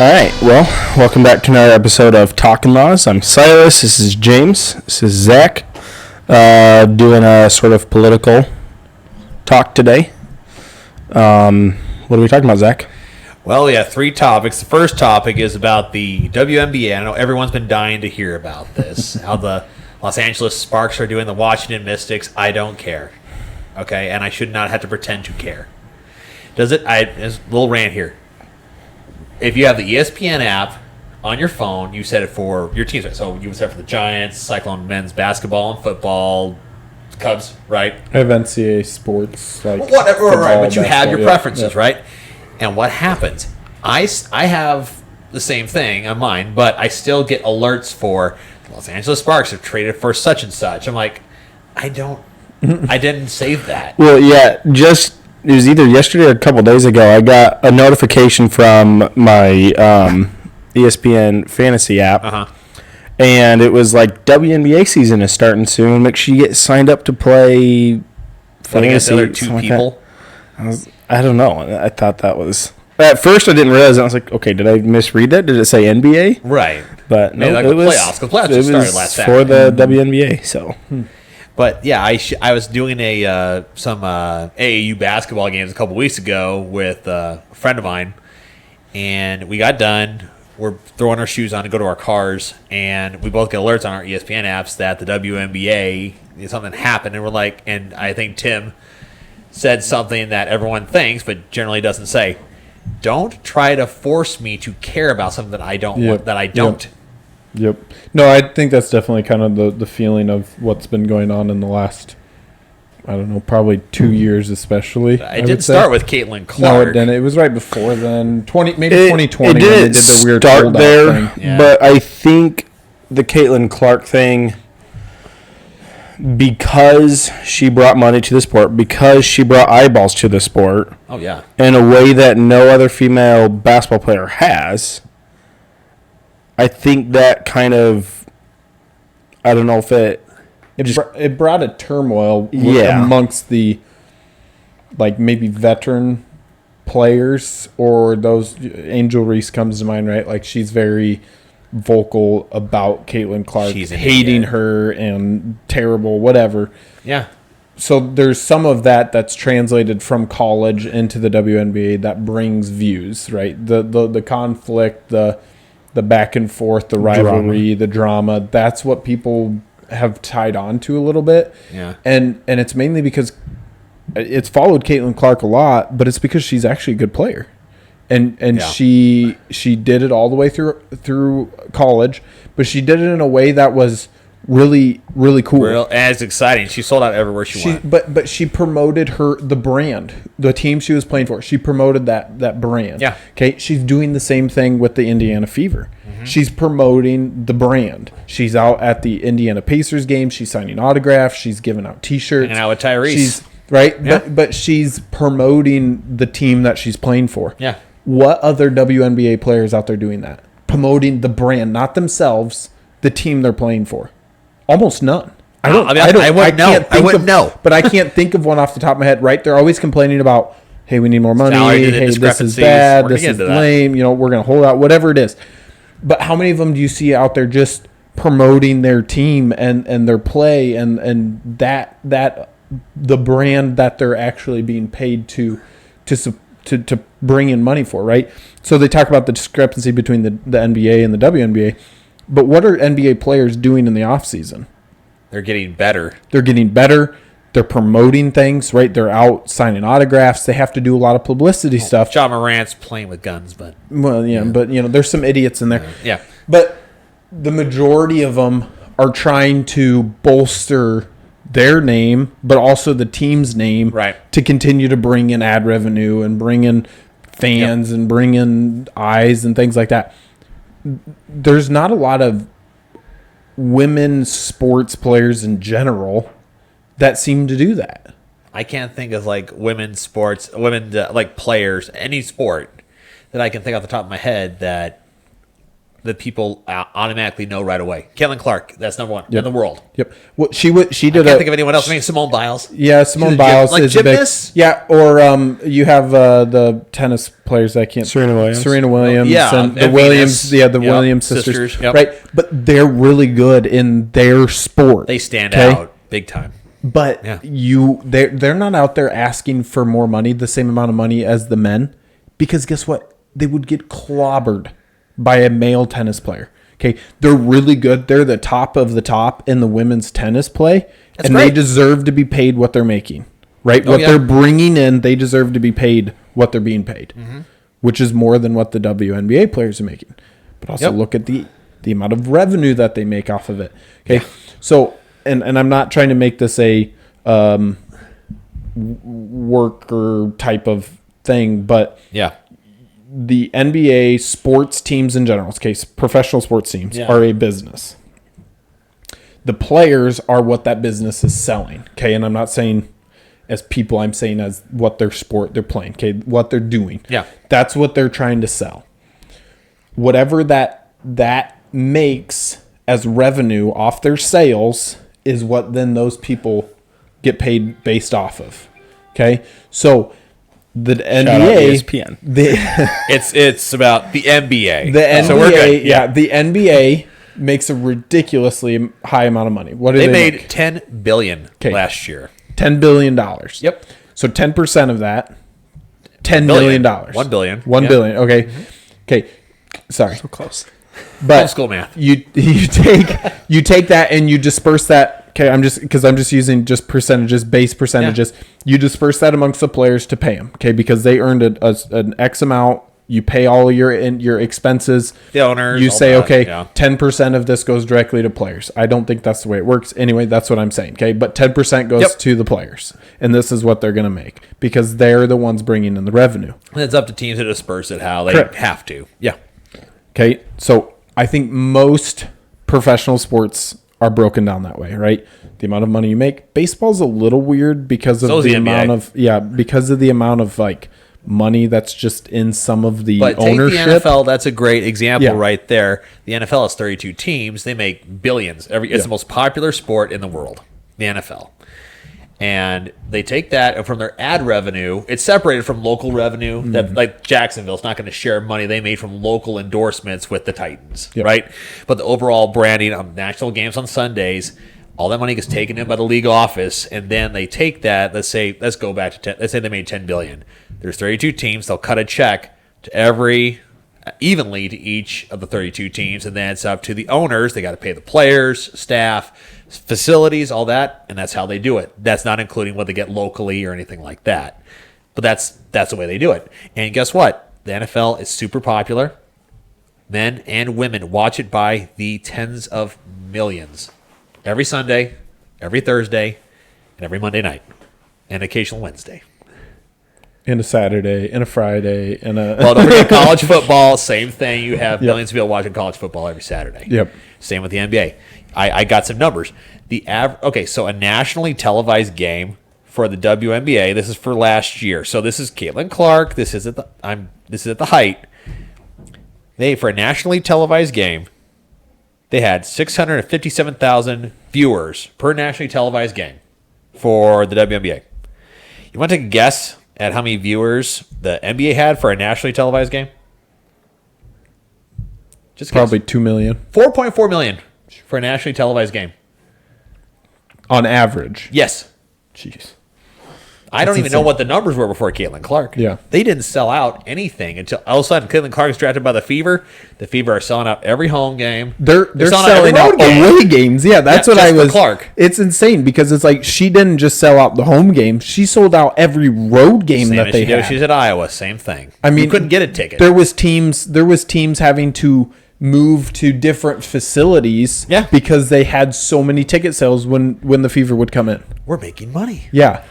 right, well, welcome back to another episode of Talking Laws. I'm Silas, this is James, this is Zach, doing a sort of political talk today. What are we talking about, Zach? Well, we have three topics. The first topic is about the WNBA. I know everyone's been dying to hear about this, how the Los Angeles Sparks are doing the Washington Mystics. I don't care, okay? And I should not have to pretend to care. There's a little rant here. If you have the ESPN app on your phone, you set it for your teams. Right? So you would set it for the Giants, Cyclone men's basketball and football, Cubs, right? I have NCAA sports, like whatever, football, right? But you have your preferences, yeah. right? And what happens? I have the same thing on mine, but I still get alerts for the Los Angeles Sparks have traded for such and such. I'm like, I didn't save that. Well, yeah, it was either yesterday or a couple days ago, I got a notification from my ESPN fantasy app, and it was like, WNBA season is starting soon. Make sure you get signed up to play fantasy. Other two people? I don't know. I thought that was... At first, I didn't realize. I was like, okay, did I misread that? Did it say NBA? Right. But no, like it was playoffs. The playoffs just started last for Saturday. the WNBA. So, But yeah, I was doing some AAU basketball games a couple weeks ago with a friend of mine, and we got done. We're throwing our shoes on to go to our cars, and we both get alerts on our ESPN apps that the WNBA something happened, and we're like, and I think Tim said something that everyone thinks but generally doesn't say. Don't try to force me to care about something that I don't want, that I don't. Yep. No, I think that's definitely kind of the feeling of what's been going on in the last, I don't know, probably 2 years especially. It did start with Caitlin Clark. No, it was right before then. 2020 it when they did the weird start there, thing. Yeah. but I think the Caitlin Clark thing, because she brought money to the sport, because she brought eyeballs to the sport, Oh yeah. in a way that no other female basketball player has, I think that kind of, I don't know if it brought a turmoil Yeah. amongst the, like, maybe veteran players, or those. Angel Reese comes to mind, right? Like, she's very vocal about Caitlin Clark, She's an hating idiot. her and terrible, whatever. Yeah. So there's some of that's translated from college into the WNBA that brings views, right? The conflict, the back and forth, the rivalry, the drama. That's what people have tied on to a little bit. Yeah. And it's mainly because it's followed Caitlin Clark a lot, but it's because she's actually a good player. And Yeah. she did it all the way through college, but she did it in a way that was really, really cool. And it's exciting. She sold out everywhere she went. But she promoted the brand, the team she was playing for. She promoted that brand. Yeah. Okay. She's doing the same thing with the Indiana Fever. Mm-hmm. She's promoting the brand. She's out at the Indiana Pacers game. She's signing autographs. She's giving out T-shirts. Hanging out with Tyrese. She's right. Yeah. But she's promoting the team that she's playing for. Yeah. What other WNBA players out there doing that? Promoting the brand, not themselves, the team they're playing for. Almost none. I wouldn't know. But I can't think of one off the top of my head, right? They're always complaining about, hey, we need more money. Salary Hey, this is discrepancies. bad. We're This gonna is get into that. lame. You know, we're going to hold out, whatever it is. But how many of them do you see out there just promoting their team and their play and that the brand that they're actually being paid to bring in money for, right? So they talk about the discrepancy between the NBA and the WNBA. But what are NBA players doing in the offseason? They're getting better. They're getting better. They're promoting things, right? They're out signing autographs. They have to do a lot of publicity stuff. John Morant's playing with guns, but Well, yeah, but there's some idiots in there. yeah. But the majority of them are trying to bolster their name, but also the team's name, Right. to continue to bring in ad revenue and bring in fans and bring in eyes and things like that. There's not a lot of women sports players in general that seem to do that. I can't think of like women's sports, like players, any sport that I can think off the top of my head that that people automatically know right away. Caitlin Clark, that's number one in the world. Yep. Well, she did. I can't think of anyone else. I mean, Simone Biles. Yeah, Simone Biles like is a big. gymnast. Yeah, or you have the tennis players that can't. Serena Williams. And the and Williams. Venus. Yeah, the Yep, Williams sisters. yep. Right, but they're really good in their sport. They stand okay? out big time. But Yeah. they're not out there asking for more money, the same amount of money as the men, because guess what? They would get clobbered by a male tennis player. Okay, they're really good. They're the top of the top in the women's tennis play, and great. they deserve to be paid what they're making. Right, Oh, what yeah. they're bringing in, they deserve to be paid what they're being paid, which is more than what the WNBA players are making. But also Yep. look at the amount of revenue that they make off of it. Okay, so and I'm not trying to make this a worker type of thing, but Yeah. the NBA sports teams in general, okay, professional sports teams Yeah. are a business. The players are what that business is selling, okay? And I'm not saying as people, I'm saying as what their sport they're playing, okay? What they're doing. Yeah. That's what they're trying to sell. Whatever that makes as revenue off their sales is what then those people get paid based off of, okay? So the Shout out NBA, ESPN. It's about the NBA. the NBA, So we're good. yeah, the NBA makes a ridiculously high amount of money. What do They they made make? $10 billion 'Kay. last year. $10 billion. Yep. So 10% of that, $10 million. $1 billion. $1 Yep. billion. Okay. Okay. Sorry. So close. But Homeschool math. you take that and you disperse that. Okay, I'm just using just percentages, base percentages. You disperse that amongst the players to pay them. Okay, because they earned an X amount. You pay all your expenses. The owners, You all say, that, okay, yeah. 10% of this goes directly to players. I don't think that's the way it works. Anyway, that's what I'm saying. Okay, but 10% goes Yep. to the players, and this is what they're going to make because they're the ones bringing in the revenue. And it's up to teams to disperse it how they Correct. have to. Yeah. Okay, so I think most professional sports are broken down that way, right? The amount of money you make. Baseball's a little weird because of So is the the NBA. amount of like money that's just in some of the But ownership. take the NFL, that's a great example Yeah. right there. The NFL has 32 teams. They make billions. It's the most popular sport in the world, the NFL. And they take that and from their ad revenue, it's separated from local revenue. That like Jacksonville's not going to share money they made from local endorsements with the Titans, Yep. right? But the overall branding on national games on Sundays, all that money gets taken in by the league office, and then they take that. Let's go back to 10. Let's say they made $10 billion. There's 32 teams. They'll cut a check to evenly to each of the 32 teams, and then it's up to the owners. They got to pay the players, staff, facilities, all that, and that's how they do it. That's not including what they get locally or anything like that. But that's the way they do it. And guess what? The NFL is super popular. Men and women watch it by the tens of millions. Every Sunday, every Thursday, and every Monday night, and occasional Wednesday. and a Saturday and a Friday and a Well, don't forget college football, same thing. You have millions of people watching college football every Saturday. Yep. Same with the NBA. I got some numbers. So a nationally televised game for the WNBA. This is for last year. So this is Caitlin Clark. This is at the height. For a nationally televised game, they had 657,000 viewers per nationally televised game for the WNBA. You want to take a guess at how many viewers the NBA had for a nationally televised game? Just probably 2 million 4.4 million for a nationally televised game. on average. Yes. Jeez. I don't That's even know insane. what the numbers were before Caitlin Clark. Yeah. They didn't sell out anything until all of a sudden Caitlin Clark is drafted by the Fever. The Fever are selling out every home game. They're selling selling out out every road game. away games. Yeah, that's Yeah, what I just for was. Clark. It's insane because it's like she didn't just sell out the home game; she sold out every road game Same that as they she did when had. she's at Iowa. Same thing. I mean, you couldn't get a ticket. There was teams having to move to different facilities, Yeah. because they had so many ticket sales when the Fever would come in. We're making money. Yeah.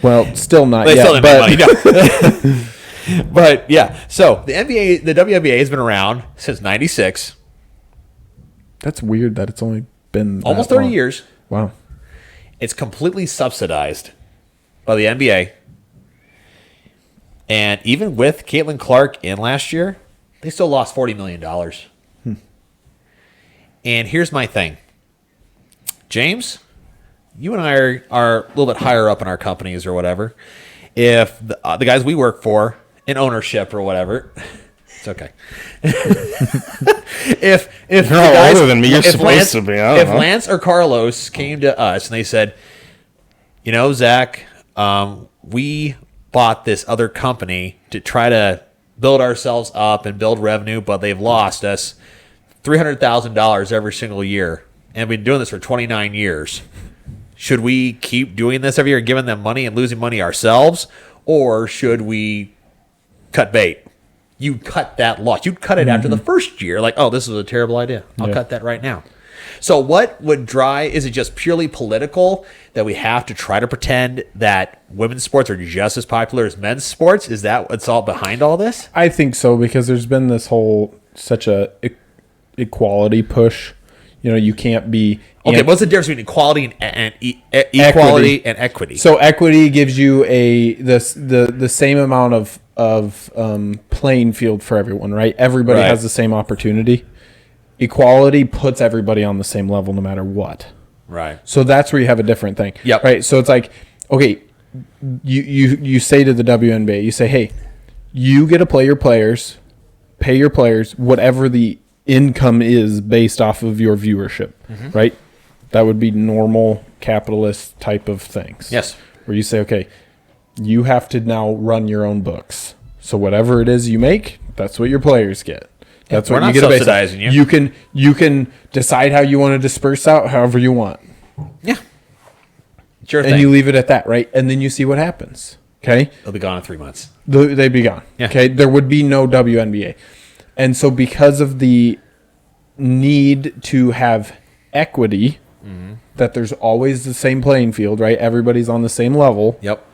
Well, still not They yet, still but didn't make money. No. But yeah, so the WNBA has been around since '96, that's weird that it's only been almost that 30 long. years. Wow. It's completely subsidized by the NBA. And even with Caitlin Clark in last year, they still lost $40 million. And here's my thing. James, you and I are a little bit higher up in our companies or whatever. If the guys we work for in ownership or whatever, it's okay. if You're the all guys, older than me. You're if supposed Lance, to be. I If don't know. Lance or Carlos came to us and they said, Zach, we bought this other company to try to build ourselves up and build revenue, but they've lost us $300,000 every single year, and we've been doing this for 29 years. Should we keep doing this every year, giving them money and losing money ourselves, or should we cut bait? You cut that loss. You'd cut it after the first year, like, oh, this is a terrible idea. I'll cut that right now. So what would drive, is it just purely political that we have to try to pretend that women's sports are just as popular as men's sports? Is that what's all behind all this? I think so, because there's been this whole such a equality push. You can't be Okay, what's the difference between equality and equality and equity? So equity gives you the same amount of playing field for everyone, right? Everybody Right. has the same opportunity. Equality puts everybody on the same level no matter what. Right. So that's where you have a different thing. Yep. Right. So it's like, okay, you say to the WNBA, you say, hey, you get to play your players, pay your players, whatever the income is based off of your viewership, right? That would be normal capitalist type of things. Yes. Where you say, okay, you have to now run your own books. So whatever it is you make, that's what your players get. That's we're what not you get to base subsidizing on. you. You can decide how you want to disperse out however you want. Yeah. Sure And thing. you leave it at that, right? And then you see what happens. Okay? They'll be gone in 3 months. They'd be gone. Yeah. Okay? There would be no WNBA. And so because of the need to have equity, that there's always the same playing field, right? Everybody's on the same level. Yep.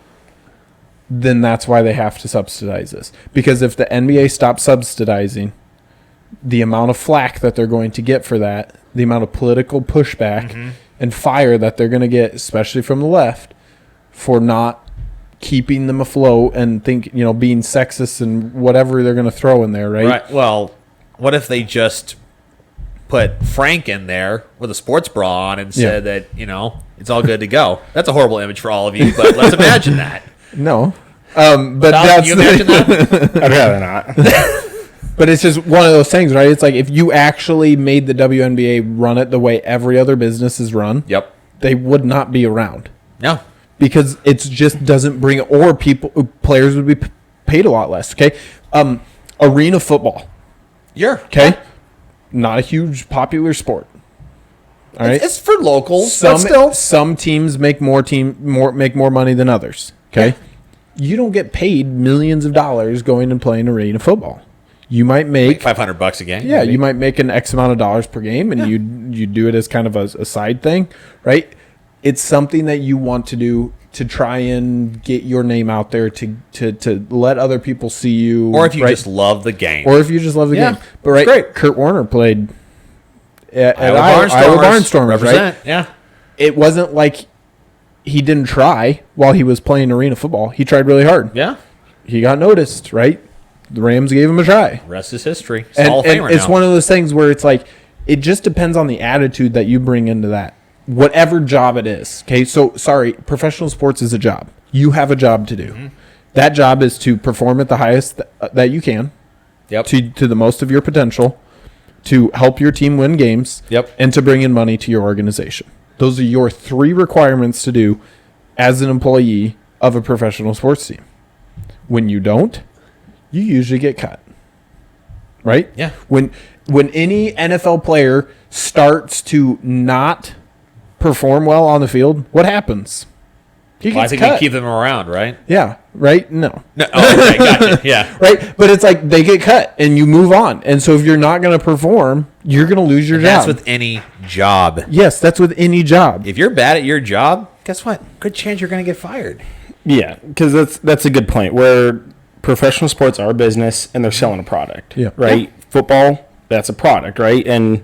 Then that's why they have to subsidize this. Because if the NBA stops subsidizing, the amount of flack that they're going to get for that, the amount of political pushback and fire that they're going to get, especially from the left, for not keeping them afloat and being sexist and whatever they're going to throw in there, right? Right. Well, what if they just put Frank in there with a sports bra on and said that, it's all good to go? That's a horrible image for all of you, but let's imagine that. No. But Can you imagine that? I'd rather not. But it's just one of those things, right? It's like if you actually made the WNBA run it the way every other business is run, Yep. they would not be around. No. Because it just doesn't bring, or players would be paid a lot less. Okay, arena football. Okay, not a huge popular sport. All right, It's for locals. But still. Some teams make more money than others. Okay, you don't get paid millions of dollars going and playing arena football. You might make $500 a game. yeah, maybe. you might make an X amount of dollars per game, and you do it as kind of a side thing, right? It's something that you want to do to try and get your name out there, to let other people see you, Or if you right? just love the game. or if you just love the Yeah, game. But right, great. Kurt Warner played at Iowa Iowa Barnstormers, right? represent. Yeah. It wasn't like he didn't try while he was playing arena football. He tried really hard. Yeah. He got noticed, right? The Rams gave him a try. Rest is history. And, Hall of and Famer it's now. one of those things where it's like, it just depends on the attitude that you bring into that, whatever job it is. Okay, so sorry, professional sports is a job. You have a job to do. That job is to perform at the highest that you can, Yep. to the most of your potential, to help your team win games, Yep. and to bring in money to your organization. Those are your 3 requirements to do as an employee of a professional sports team. When you don't, you usually get cut. Right? Yeah. When any NFL player starts to not perform well on the field, what happens? He gets Well, I think cut. we keep them around, right? Yeah, right? No. No. Oh, okay, gotcha. Yeah. Right? But it's like they get cut and you move on. And so if you're not going to perform, you're going to lose your That's job. with any job. Yes, that's with any job. If you're bad at your job, guess what? Good chance you're going to get fired. Yeah, because that's a good point. Where professional sports are a business and they're selling a product. Yeah. Right. Yeah. Football, that's a product, right? And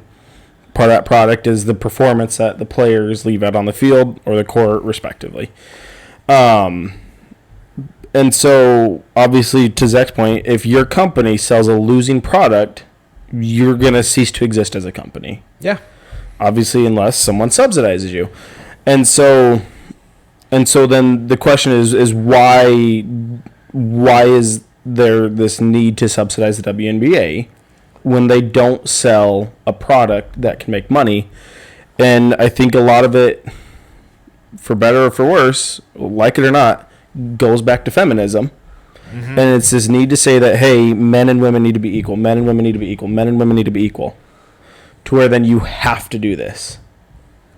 part of that product is the performance that the players leave out on the field or the court, respectively. And so, obviously, to Zach's point, if your company sells a losing product, you're going to cease to exist as a company. Yeah. obviously, unless someone subsidizes you. And so then the question is why is there this need to subsidize the WNBA when they don't sell a product that can make money? And I think a lot of it, for better or for worse, like it or not, goes back to feminism. Mm-hmm. And it's this need to say that, hey, men and women need to be equal. Men and women need to be equal. Men and women need to be equal. To where then you have to do this.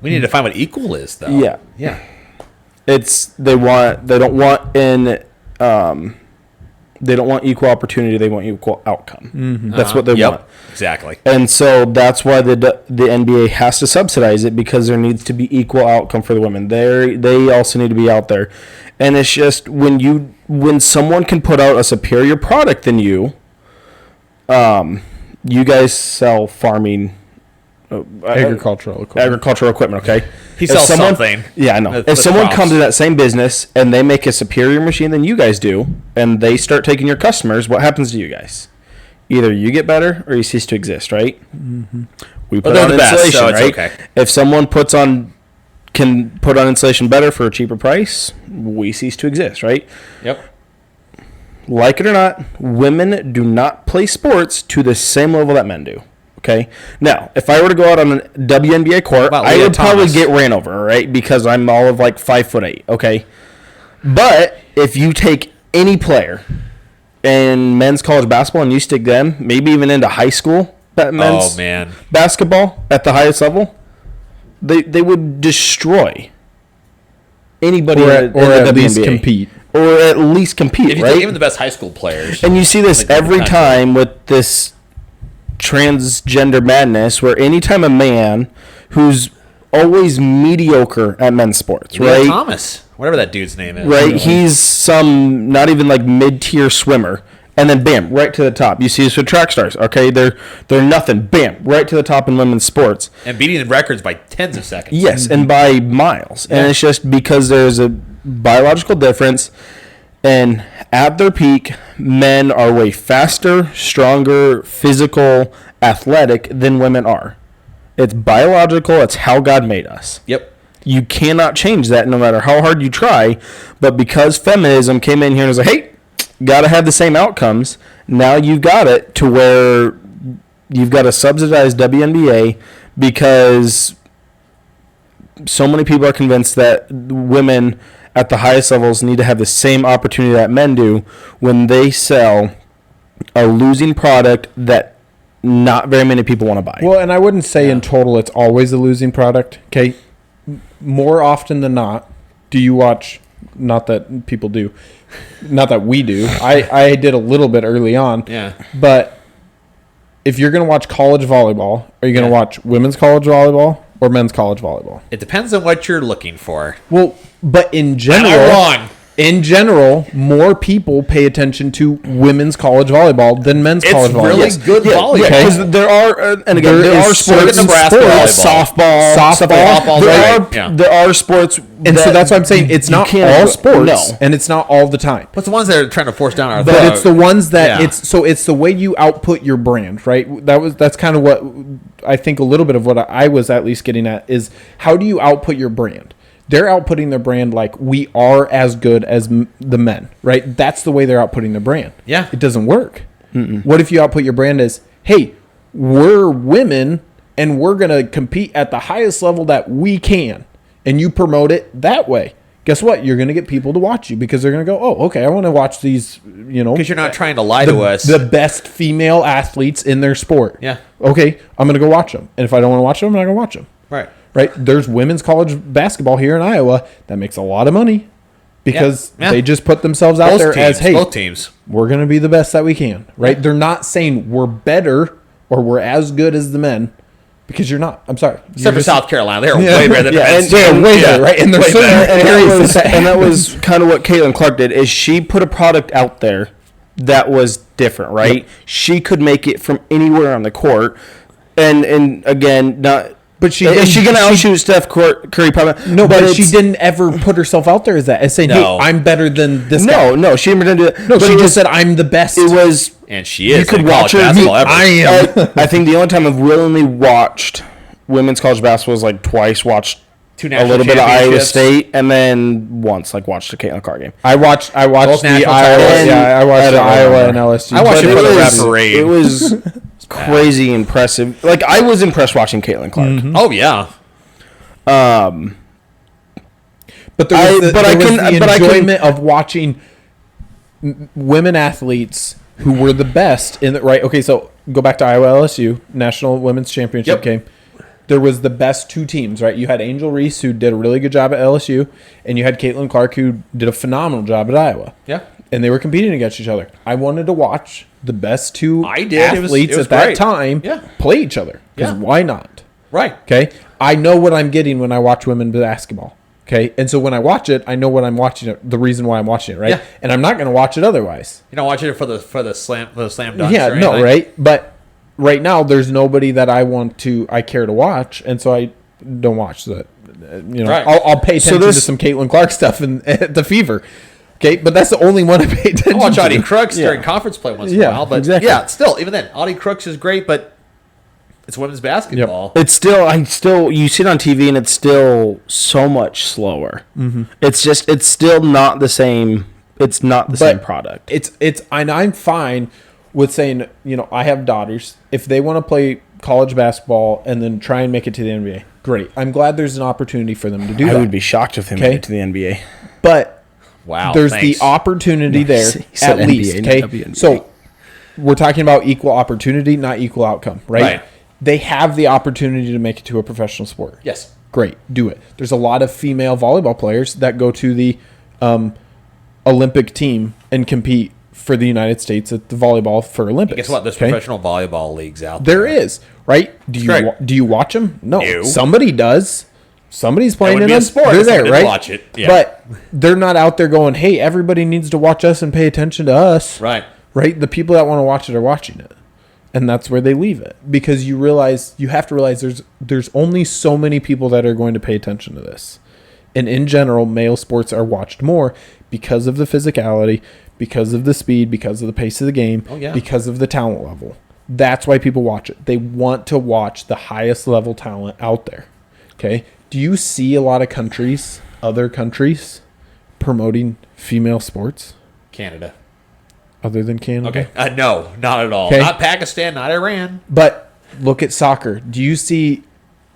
We need to find what equal is, though. Yeah. Yeah. They don't want equal opportunity. They want equal outcome. Mm-hmm. That's what they want. Exactly. And so that's why the NBA has to subsidize it, because there needs to be equal outcome for the women. They also need to be out there. And it's just when someone can put out a superior product than you, you guys sell farming. Agricultural equipment. Okay. He sells something. Yeah, I know. If someone comes to that same business and they make a superior machine than you guys do, and they start taking your customers, what happens to you guys? Either you get better or you cease to exist, right? Mm-hmm. We put on insulation, so right? Okay. If someone can put on insulation better for a cheaper price, we cease to exist, right? Yep. Like it or not, women do not play sports to the same level that men do. Okay. Now, if I were to go out on a WNBA court, I would probably get ran over, right? Because I'm all of like 5'8". Okay. But if you take any player in men's college basketball and you stick them, maybe even into high school, men's basketball at the highest level, they would destroy anybody or at least compete. Or at least compete, right? Even the best high school players. And you see this every time with this transgender madness, where anytime a man who's always mediocre at men's sports, right? Thomas, whatever that dude's name is, right? He's some not even like mid-tier swimmer, and then bam, right to the top. You see this with track stars, okay? They're nothing, bam, right to the top in women's sports, and beating the records by tens of seconds. Yes, and by miles, and it's just because there's a biological difference. And at their peak, men are way faster, stronger, physical, athletic than women are. It's biological. It's how God made us. Yep. You cannot change that no matter how hard you try. But because feminism came in here and was like, hey, got to have the same outcomes, now you've got it to where you've got a subsidized WNBA because so many people are convinced that women at the highest levels need to have the same opportunity that men do when they sell a losing product that not very many people want to buy. Well, and I wouldn't say in total it's always a losing product. Okay, more often than not, do you watch? Not that people do, not that we do. I did a little bit early on. Yeah. But if you're going to watch college volleyball, are you going to watch women's college volleyball or men's college volleyball? It depends on what you're looking for. Well, but in general, more people pay attention to women's college volleyball than men's college volleyball. It's really good volleyball. Because there are, and again, there are sports, softball. There are sports, and so that's why I'm saying it's not all sports, and it's not all the time. But the ones that are trying to force down our throat. But it's the ones that it's the way you output your brand, right? That's kind of what I think a little bit of what I was at least getting at is how do you output your brand? They're outputting their brand like we are as good as the men, right? That's the way they're outputting their brand. Yeah. It doesn't work. Mm-mm. What if you output your brand as, hey, we're women and we're going to compete at the highest level that we can, and you promote it that way? Guess what? You're going to get people to watch you because they're going to go, oh, okay, I want to watch these, Because you're not trying to lie to us. The best female athletes in their sport. Yeah. Okay, I'm going to go watch them. And if I don't want to watch them, I'm not going to watch them. Right. There's women's college basketball here in Iowa that makes a lot of money because they just put themselves out there as, hey, both teams. We're going to be the best that we can, right? Yeah. They're not saying we're better or we're as good as the men because you're not. I'm sorry. Except for South Carolina. They're way better than the men. They're way better, right? And they're so and that was kind of what Caitlin Clark did is she put a product out there that was different, right? Yep. She could make it from anywhere on the court. And again, not... But is she going to outshoot Steph Curry? Probably. No, but she didn't ever put herself out there as that. As saying, hey, I'm better than this guy. No, she never did that. No, she just said, I'm the best. It was... And she is. You could watch her. I am. I think the only time I've willingly watched women's college basketball is like twice. Watched Two a national little bit of Iowa championships. State, and then once watched the Caitlin Clark game. I watched Both the national Iowa. titles. Yeah, I watched I the don't Iowa and remember. LSU. I watched But it for the was, referee. it was crazy impressive. Like I was impressed watching Caitlin Clark. Oh yeah. But there was I the couldn't- enjoyment of watching women athletes who were the best in the right. Okay, so go back to Iowa LSU National Women's Championship Yep. game. There was the best two teams, right? You had Angel Reese, who did a really good job at LSU, and you had Caitlin Clark, who did a phenomenal job at Iowa. Yeah. And they were competing against each other. I wanted to watch the best two I did. It was athletes at great. that time Yeah. play each other. Because Yeah. why not? Right. Okay. I know what I'm getting when I watch women basketball. Okay. And so when I watch it, I know what I'm watching it, the reason why I'm watching it, right? Yeah. And I'm not going to watch it otherwise. You don't watch it for the slam dunks. Yeah, or no, anything? right? But right now there's nobody that I care to watch, and so I don't watch that. Right. I'll pay So attention to this- some Caitlin Clark stuff and the Fever. Okay, but that's the only one I pay attention I watch to. Audie Crooks during Yeah. conference play once in Yeah, a while, but exactly. yeah, still, even then, Audie Crooks is great, but it's women's basketball. It's still you see it on TV and it's still so much slower. Mm-hmm. It's still not the same. It's not the same product. It's and I'm fine with saying, I have daughters. If they want to play college basketball and then try and make it to the NBA, great. I'm glad there's an opportunity for them to do I that. would be shocked if they Okay. made it to the NBA. But Wow. there's thanks. the opportunity there He said at NBA, least. not Okay, WNBA. so we're talking about equal opportunity, not equal outcome, right? Right. They have the opportunity to make it to a professional sport. Yes. Great, do it. There's a lot of female volleyball players that go to the Olympic team and compete for the United States at the volleyball for Olympics. Guess what? There's okay? professional volleyball leagues out there. There is, right? Right. Do you watch them? No. No. Somebody does. Somebody's playing would in be a them. sport They're if there, somebody right? watch it. Yeah. But they're not out there going, "Hey, everybody needs to watch us and pay attention to us." Right. Right? The people that want to watch it are watching it. And that's where they leave it, because you have to realize there's only so many people that are going to pay attention to this. And in general, male sports are watched more because of the physicality, because of the speed, because of the pace of the game, Oh, yeah. because of the talent level. That's why people watch it. They want to watch the highest level talent out there. Okay? Do you see a lot of other countries promoting female sports Canada. other than Canada? Okay. No, not at all. Okay. Not Pakistan, not Iran. But look at soccer. Do you see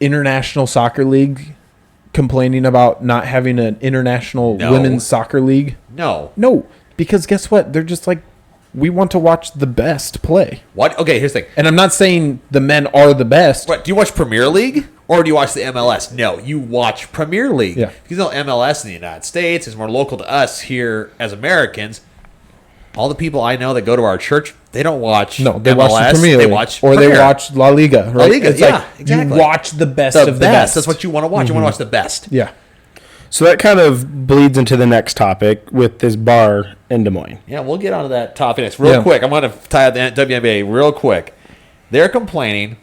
International Soccer League complaining about not having an international No. women's soccer league? No. No, because guess what? They're just like, we want to watch the best play. What? Okay, here's the thing. And I'm not saying the men are the best. What, do you watch Premier League or do you watch the MLS? No, you watch Premier League. Yeah. Because MLS in the United States is more local to us here as Americans. All the people I know that go to our church, they don't watch No, they MLS. watch the Premier They League. watch or they Premier. watch La Liga, right? La Liga, it's yeah, like exactly. you watch the best the of the best. best. That's what you want to watch. You want to watch the best. Yeah. So that kind of bleeds into the next topic with this bar in Des Moines. Yeah, we'll get onto that topic next. Real Yeah. quick, I'm going to tie up the WNBA real quick. They're complaining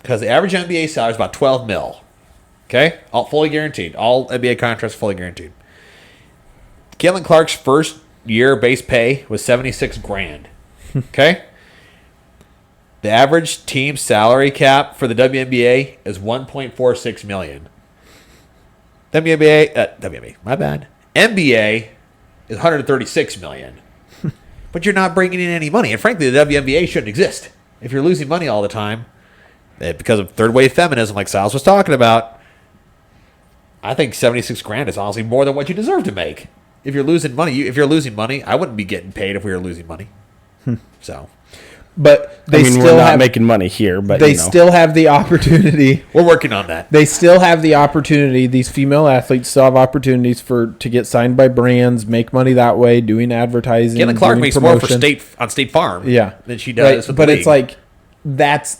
because the average NBA salary is about 12 mil. Okay? All fully guaranteed. All NBA contracts fully guaranteed. Caitlin Clark's first year base pay was 76 grand. Okay? The average team salary cap for the WNBA is 1.46 million. WNBA, my bad. NBA is 136 million. But you're not bringing in any money. And frankly, the WNBA shouldn't exist. If you're losing money all the time, because of third wave feminism, like Silas was talking about, I think 76 grand is honestly more than what you deserve to make. If you're losing money, I wouldn't be getting paid if we were losing money. So But they we're still not have making money here, but they still have the opportunity. we're working on that. They still have the opportunity. These female athletes still have opportunities to get signed by brands, make money that way, doing advertising. Caitlin Clark doing makes more for promotion. State Farm Yeah, than she does. Right, With but the it's league. like that's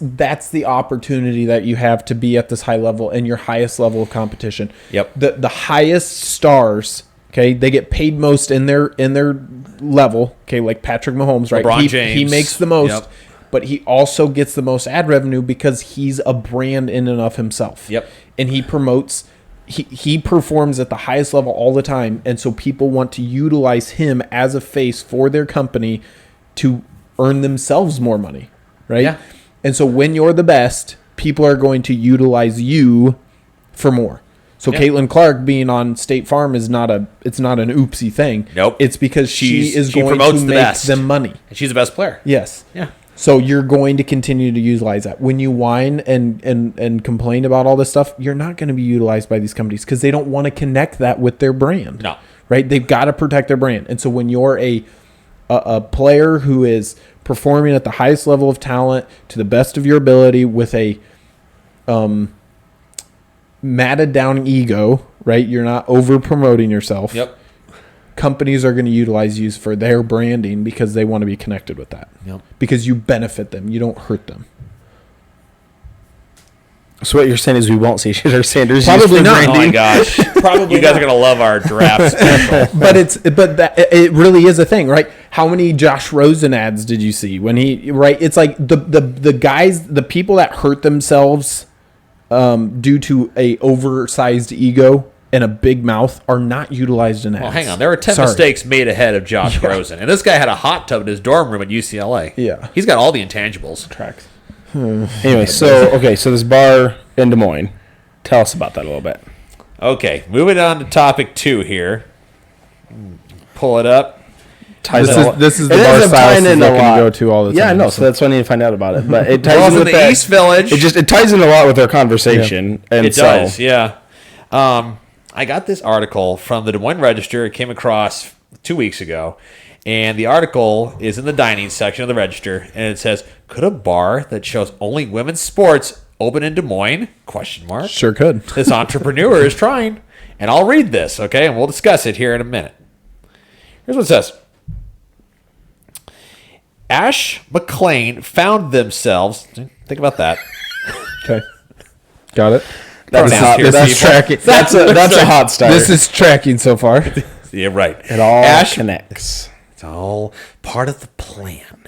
the opportunity that you have to be at this high level and your highest level of competition. Yep. The highest stars, okay, they get paid most in their level. Okay, like Patrick Mahomes, right? LeBron He James. makes the most. Yep. But he also gets the most ad revenue because he's a brand in and of himself. Yep. And he promotes, he performs at the highest level all the time. And so people want to utilize him as a face for their company to earn themselves more money. Right. Yeah. And so when you're the best, people are going to utilize you for more. So Caitlin Clark being on State Farm it's not an oopsie thing. Nope. It's because she going to make them money. And she's the best player. Yes. Yeah. So you're going to continue to utilize that. When you whine and complain about all this stuff, you're not going to be utilized by these companies because they don't want to connect that with their brand. No. Right? They've got to protect their brand. And so when you're a player who is performing at the highest level of talent to the best of your ability with a matted down ego, right? You're not over promoting yourself. Yep. Companies are going to utilize you for their branding because they want to be connected with that. Yep. Because you benefit them. You don't hurt them. So what you're saying is we won't see Shedder Sanders Probably used for not. Oh branding? my gosh. Probably You guys not. are going to love our draft special. But it really is a thing, right? How many Josh Rosen ads did you see when he, right? It's like the guys, the people that hurt themselves due to a oversized ego and a big mouth are not utilized in ads. Well, hang on. There were 10 Sorry. mistakes made ahead of Josh Rosen. And this guy had a hot tub in his dorm room at UCLA. Yeah. He's got all the intangibles. Tracks. Anyway, so this bar in Des Moines. Tell us about that a little bit. Okay, moving on to topic 2 here. Pull it up. This is the It bar ends up Silas tying is in a looking to lot. go to all the time. Yeah, I know. So that's why I need to find out about it. But it ties Well, in in with the that. East Village. It ties in a lot with our conversation. And It does, yeah. I got this article from the Des Moines Register. It came across 2 weeks ago. And the article is in the dining section of the Register. And it says, could a bar that shows only women's sports open in Des Moines? Question mark. Sure could. This entrepreneur is trying. And I'll read this, okay? And we'll discuss it here in a minute. Here's what it says. Ash McLean found themselves... Think about that. Okay. Got it. That's Pronouns hot. here, That's people. tracking. That's a hot start. This is tracking so far. Yeah, right. it all Ash, connects. It's all part of the plan.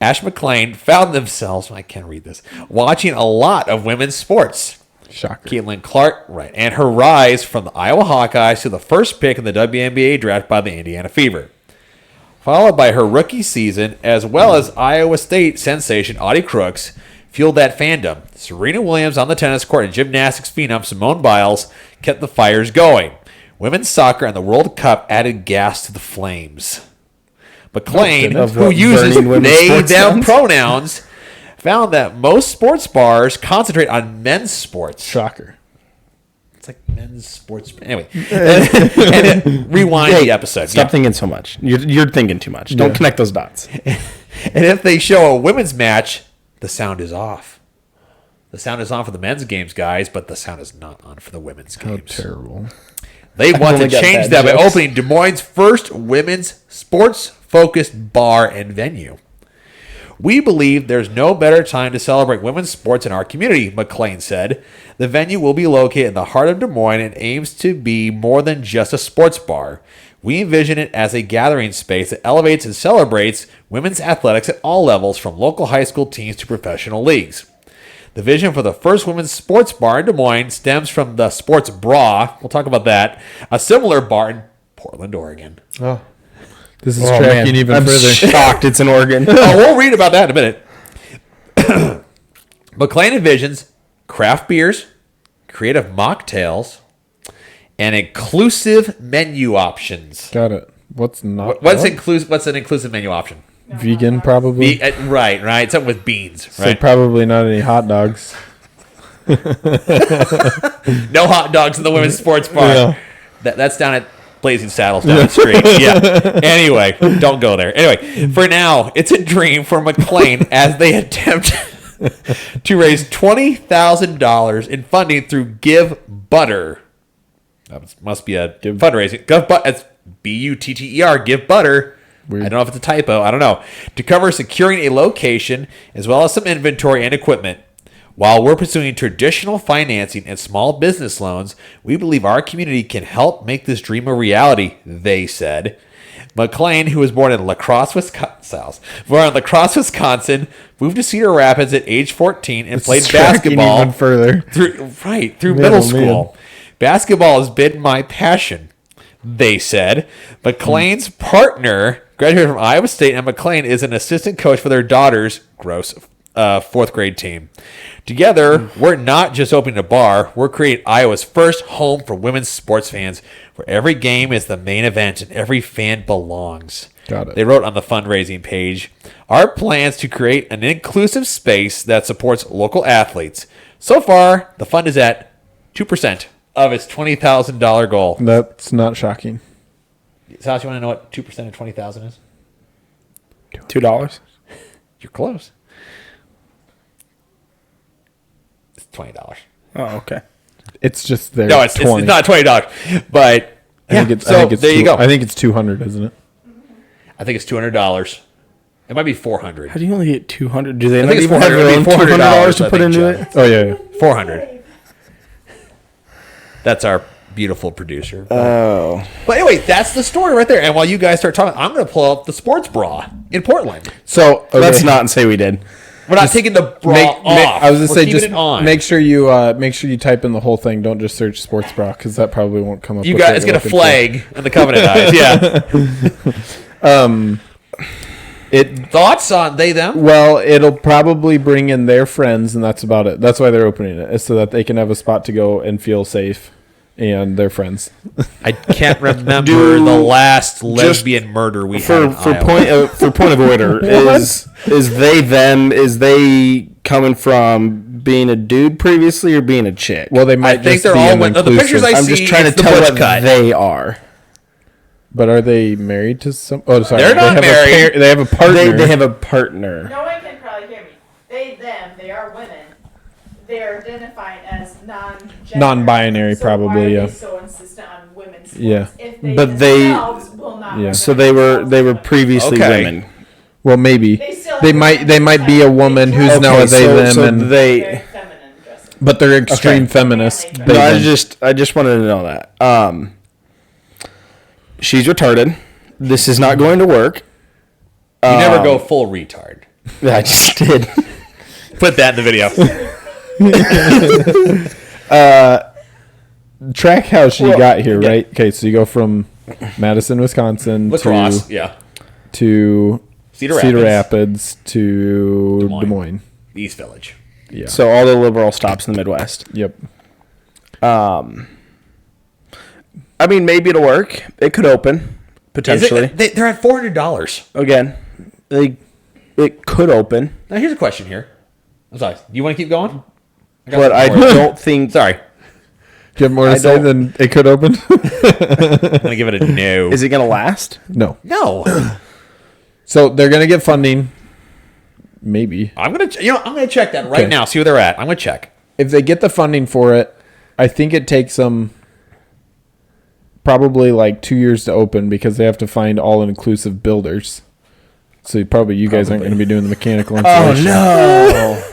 Ash McLean found themselves, I can't read this, watching a lot of women's sports. Shocker. Caitlin Clark, right, and her rise from the Iowa Hawkeyes to the first pick in the WNBA draft by the Indiana Fever. Followed by her rookie season, as well as Iowa State sensation Audie Crooks, fueled that fandom. Serena Williams on the tennis court and gymnastics phenom Simone Biles kept the fires going. Women's soccer and the World Cup added gas to the flames. McLean, Of who what, uses burning women's they, sports them fans? pronouns, found that most sports bars concentrate on men's sports. Shocker. It's like men's sports. Anyway, and rewind the episode. Stop thinking so much. You're thinking too much. Don't connect those dots. And if they show a women's match, the sound is off. The sound is on for the men's games, guys, but the sound is not on for the women's How games. terrible. They want to only got change bad that by jokes. opening Des Moines' first women's sports-focused bar and venue. We believe there's no better time to celebrate women's sports in our community, McLean said. The venue will be located in the heart of Des Moines and aims to be more than just a sports bar. We envision it as a gathering space that elevates and celebrates women's athletics at all levels, from local high school teams to professional leagues. The vision for the first women's sports bar in Des Moines stems from the Sports Bra. We'll talk about that. A similar bar in Portland, Oregon. Oh. This is Oh, tracking man. even I'm further. shocked it's in Oregon. Oh, we'll read about that in a minute. McLean envisions craft beers, creative mocktails, and inclusive menu options. Got it. What's not? What's an inclusive menu option? Vegan, probably. Right. Something with beans, So right? probably not any hot dogs. No hot dogs in the women's sports bar. Yeah. That's down at Blazing Saddles down the street. Yeah. Anyway, don't go there. Anyway, for now, it's a dream for McLean as they attempt to raise $20,000 in funding through Give Butter. That must be a fundraising. It's Butter. Give Butter. Weird. I don't know if it's a typo. I don't know. To cover securing a location as well as some inventory and equipment. While we're pursuing traditional financing and small business loans, we believe our community can help make this dream a reality, they said. McLean, who was born in La Crosse, Wisconsin, moved to Cedar Rapids at age 14 and played Tracking basketball even further. through Man, middle oh, school. man. Basketball has been my passion, they said. McLean's partner graduated from Iowa State, and McLean is an assistant coach for their daughters. Gross. fourth grade team. Together, we're not just opening a bar. We're creating Iowa's first home for women's sports fans, where every game is the main event and every fan belongs. Got it. They wrote on the fundraising page, our plans to create an inclusive space that supports local athletes. So far, the fund is at 2% of its $20,000 goal. That's not shocking. Sal, you want to know what 2% of 20,000 is? $2. You're close. It's $20. Oh, okay. It's just there. No, it's not $20, but I think it's there you go. I think it's 200, isn't it? I think it's $200. It might be $400. How do you only get 200? Do they I not think it's even have their own $400 $200 to I put think, into John. it? Oh yeah. 400. That's our beautiful producer. Oh. But anyway, that's the story right there. And while you guys start talking, I'm going to pull up the sports bra in Portland. So okay. Let's not say we did. We're not taking the bra off. I was gonna We're say keeping just it on. make sure you type in the whole thing. Don't just search sports bra because that probably won't come up. You with got what it's you're going to looking flag in the Covenant eyes. Yeah. Thoughts on they them? Well, it'll probably bring in their friends, and that's about it. That's why they're opening it, is so that they can have a spot to go and feel safe, and their friends. I can't remember the last lesbian murder we had in Iowa. For point of order, is they them? Is they coming from being a dude previously or being a chick? Well, they might. I think just they're be all an the pictures I I'm see. just trying to it's the tell butch what cut. they are. But are they married to some? Oh, sorry. They're not married. They have a partner. They have a partner. No one can probably hear me. They, them, they are women. They are identified as non-gender. Non-binary, so probably, why are yeah. they so insistent on women's sports Yeah. if they But they- themselves will not Yeah. So they were previously Okay. women. Well, maybe They still they have might. the They might be a woman who's Okay, now a they them, so and they. very feminine dressing. but they're extreme Okay. feminists. No, They No, I them. just wanted to know that. She's retarded. This is not going to work. You never go full retard. I just did. Put that in the video. track how she Well, got here, yeah. right? Okay, so you go from Madison, Wisconsin Lacrosse, yeah. to Cedar Rapids to Des Moines. Des Moines. East Village. Yeah. So all the liberal stops in the Midwest. Yep. I mean, maybe it'll work. It could open Is potentially. it, they're at $400. Again, it could open, Now here's a question here. I'm sorry. You want to keep going? but I don't. don't think. Sorry. Do you have more to I say don't- than it could open? I'm gonna give it a no. Is it going to last? No. No. So they're gonna get funding. Maybe I'm gonna check that right Okay. now. See where they're at. I'm gonna check. if they get the funding for it, I think it takes them probably like 2 years to open because they have to find all-inclusive builders. So you guys aren't going to be doing the mechanical installation. no!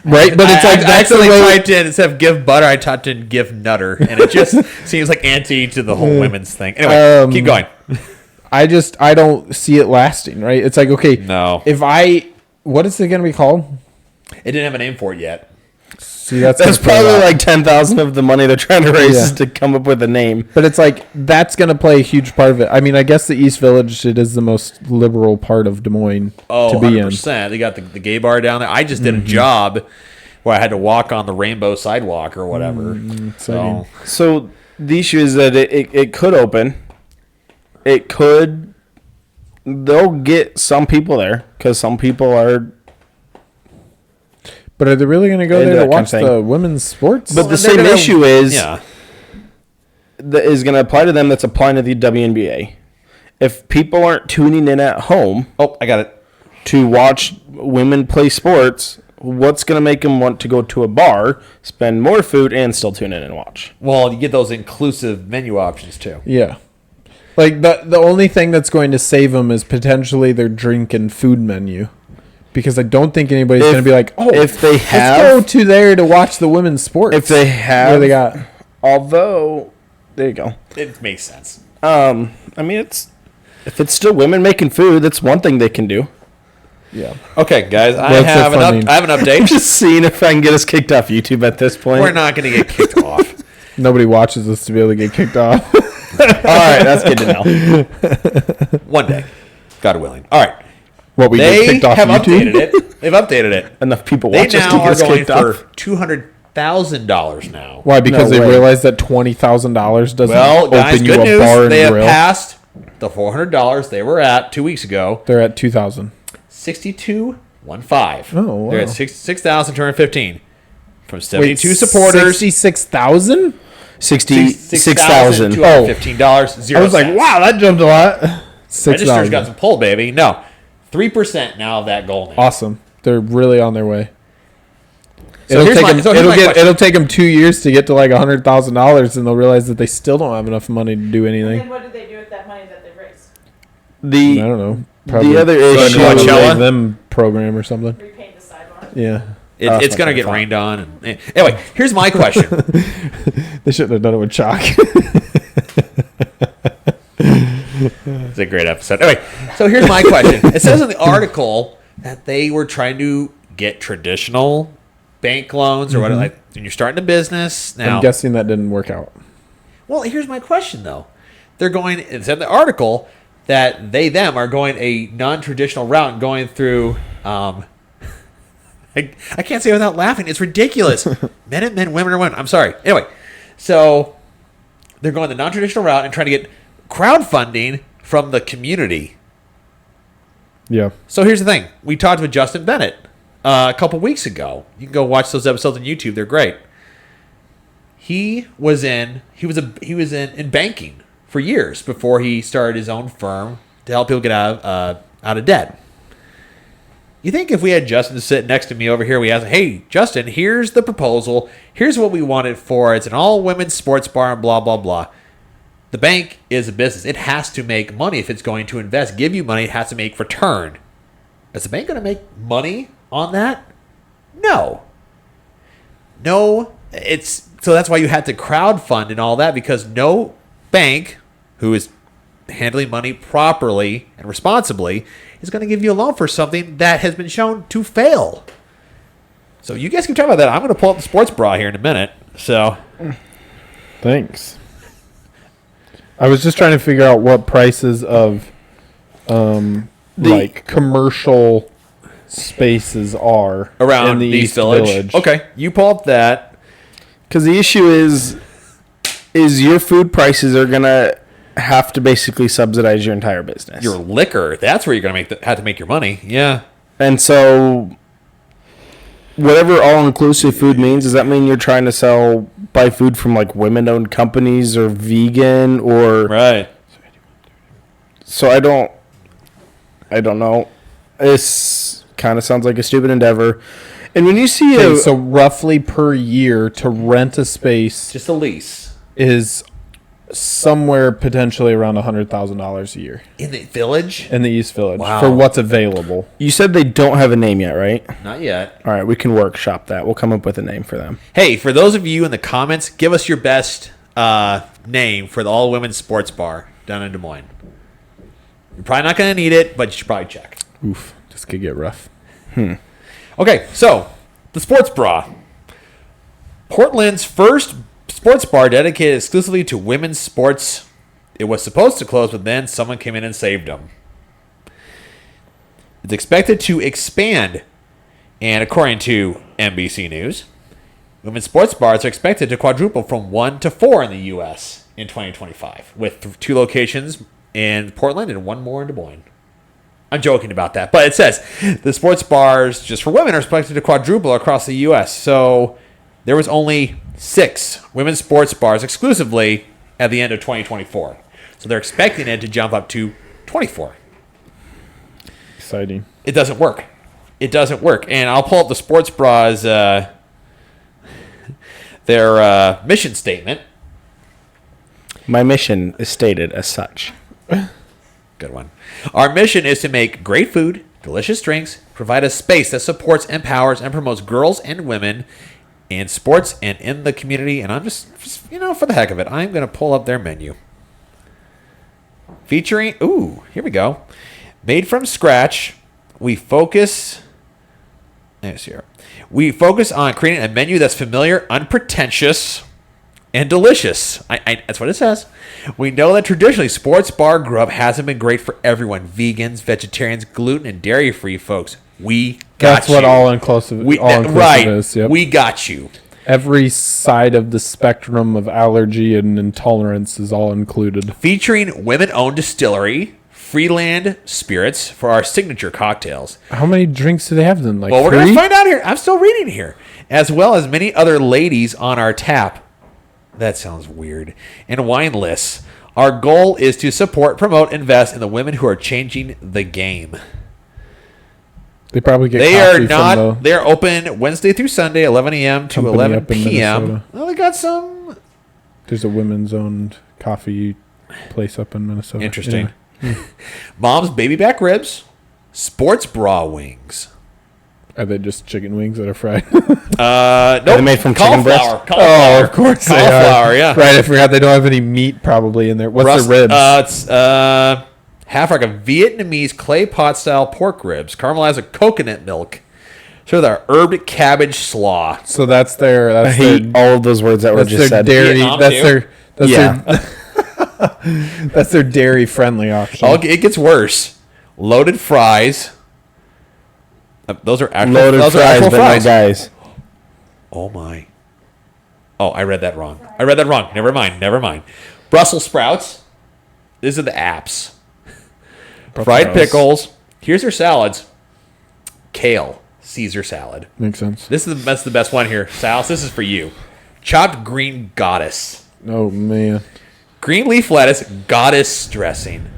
Right? But it's I like that's the actually way. typed in instead of give butter, I typed in give nutter, and it just seems like anti to the whole women's thing. Anyway, keep going. I don't see it lasting. Right? It's like okay, No. what is it going to be called? It didn't have a name for it yet. See, that's That's gonna play a probably lot. like 10,000 of the money they're trying to raise Yeah. is to come up with a name. But it's like that's going to play a huge part of it. I mean, I guess the East Village it is the most liberal part of Des Moines Oh, to be in. 100%. They got the gay bar down there. I just did a job where I had to walk on the rainbow sidewalk or whatever. So So the issue is that it could open. It could. They'll get some people there because some people are. But are they really going to go Into there to that kind watch of thing. the women's sports? But the they're same gonna- issue is yeah. that is going to apply to them. That's applying to the WNBA. If people aren't tuning in at home Oh, I got it. to watch women play sports, what's going to make them want to go to a bar, spend more food, and still tune in and watch? Well, you get those inclusive menu options too. Yeah. Like the only thing that's going to save them is potentially their drink and food menu. Because I don't think anybody's If- going to be like, oh, if they let's have- go to there to watch the women's sports. If they have, What do they got? although, there you go. It makes sense. I mean, if it's still women making food, that's one thing they can do. Yeah. Okay, guys, I What's the have funding? I have an update. Just seeing if I can get us kicked off YouTube at this point. We're not going to get kicked off. Nobody watches us to be able to get kicked off. All right, that's good to know. One day, God willing. All right. What we get They kicked off have YouTube? updated it. They've updated it. enough people They watch us to now get are us going kicked for off. $200,000 now. Why? Because No they way. realized that $20,000 doesn't Well, guys, open you good a news. bar and They have grill. passed the $400 they were at 2 weeks ago. They're at 2,000. 6215. Oh, wow. They're at 6,215 from 72 supporters. 66,000? 66,000. $215. I was like, wow, that jumped a lot. Register's 6,000. got some pull, baby. No, 3% now of that goal. Now. Awesome. They're really on their way. So here's my question. It'll take them 2 years to get to like $100,000, and they'll realize that they still don't have enough money to do And anything. what do they do with that money that they raised? The I don't know. the other Go issue. to a Coachella? them program or something. Repaint the sidewalk. Yeah. It's going to get rained on. And, anyway, here's my question. They shouldn't have done it with chalk. It's a great episode. Anyway, so here's my question. It says in the article that they were trying to get traditional bank loans or whatever. Like when you're starting a business now. I'm guessing that didn't work out. Well, here's my question though. They're going. It said in the article that them are going a non-traditional route and going through. I can't say it without laughing. It's ridiculous. Men, women are women. I'm sorry. Anyway, so they're going the non-traditional route and trying to get crowdfunding from the community. Yeah. So here's the thing. We talked with Justin Bennett a couple weeks ago. You can go watch those episodes on YouTube. They're great. He was in banking for years before he started his own firm to help people get out of debt. You think if we had Justin sit next to me over here, we asked, hey, Justin, here's the proposal. Here's what we want it for. It's an all-women's sports bar and blah, blah, blah. The bank is a business. It has to make money if it's going to invest. Give you money, it has to make return. Is the bank going to make money on that? No. So that's why you had to crowdfund and all that, because no bank who is handling money properly and responsibly is going to give you a loan for something that has been shown to fail. So you guys can talk about that. I'm going to pull up the sports bra here in a minute. So Thanks. I was just trying to figure out what prices of like commercial spaces are around in the East Village. Okay, you pull up that. Because the issue is your food prices are gonna have to basically subsidize your entire business. Your liquor, that's where you're going to have to make your money. Yeah. And so, whatever all-inclusive food means, does that mean you're trying to buy food from like women-owned companies or vegan or? Right. So I don't know. This kind of sounds like a stupid endeavor. And when you see Okay, so roughly per year to rent a space Just a lease. is somewhere potentially around $100,000 a year In the village? in the East Village Wow. for what's available. you said they don't have a name yet, right? Not yet. All right, we can workshop that. We'll come up with a name for them. Hey, for those of you in the comments, give us your best name for the all-women's sports bar down in Des Moines. You're probably not going to need it, but you should probably check. Oof, this could get rough. Okay, so the sports bra. Portland's first sports bar dedicated exclusively to women's sports. It was supposed to close, but then someone came in and saved them. It's expected to expand, and according to NBC News, women's sports bars are expected to quadruple from 1 to 4 in the U.S. in 2025, with 2 locations in Portland and 1 more in Des Moines. I'm joking about that, but it says the sports bars just for women are expected to quadruple across the U.S. So there was only 6 women's sports bars exclusively at the end of 2024. So they're expecting it to jump up to 24. Exciting. It doesn't work. It doesn't work. And I'll pull up the sports bras, their mission statement. My mission is stated as such. Good one. Our mission is to make great food, delicious drinks, provide a space that supports, empowers, and promotes girls and women in sports and in the community. And I'm just for the heck of it, I'm going to pull up their menu. Featuring, here we go. Made from scratch, we focus on creating a menu that's familiar, unpretentious, and delicious. That's what it says. We know that traditionally sports bar grub hasn't been great for everyone. Vegans, vegetarians, gluten, and dairy-free folks. We That's what all inclusive right. is. Yep. We got you. Every side of the spectrum of allergy and intolerance is all included. Featuring women-owned distillery, Freeland Spirits for our signature cocktails. How many drinks do they have then? Like, Well, we're 3? going to find out here. I'm still reading here. As well as many other ladies on our tap. That sounds weird. And wine lists. Our goal is to support, promote, invest in the women who are changing the game. They probably get They are coffee not. from They are open Wednesday through Sunday, 11 a.m. to Company 11 up in p.m. Minnesota. Well, they got some. There's a women's owned coffee place up in Minnesota. Interesting. Anyway. Mom's baby back ribs, sports bra wings. Are they just chicken wings that are fried? Nope. they made from chicken breast? Cauliflower. Oh, of course they are. Cauliflower, yeah. Right, I forgot they don't have any meat probably in there. What's their ribs? It's half like a Vietnamese clay pot style pork ribs, caramelized with coconut milk. So they're herbed cabbage slaw. So that's their. I That's hate their. all of those words that were That's just their said. dairy. Vietnam That's too? their. That's Yeah. their. That's their dairy friendly option. It gets worse. Loaded fries. Those are actual, Loaded those are fries, actual but fries. no guys. Oh my. Oh, I read that wrong. Never mind. Brussels sprouts. These are the apps. Fried pickles. Here's their salads. Kale. Caesar salad. Makes sense. That's the best one here. Salas, this is for you. Chopped green goddess. Oh man. Green leaf lettuce, goddess dressing.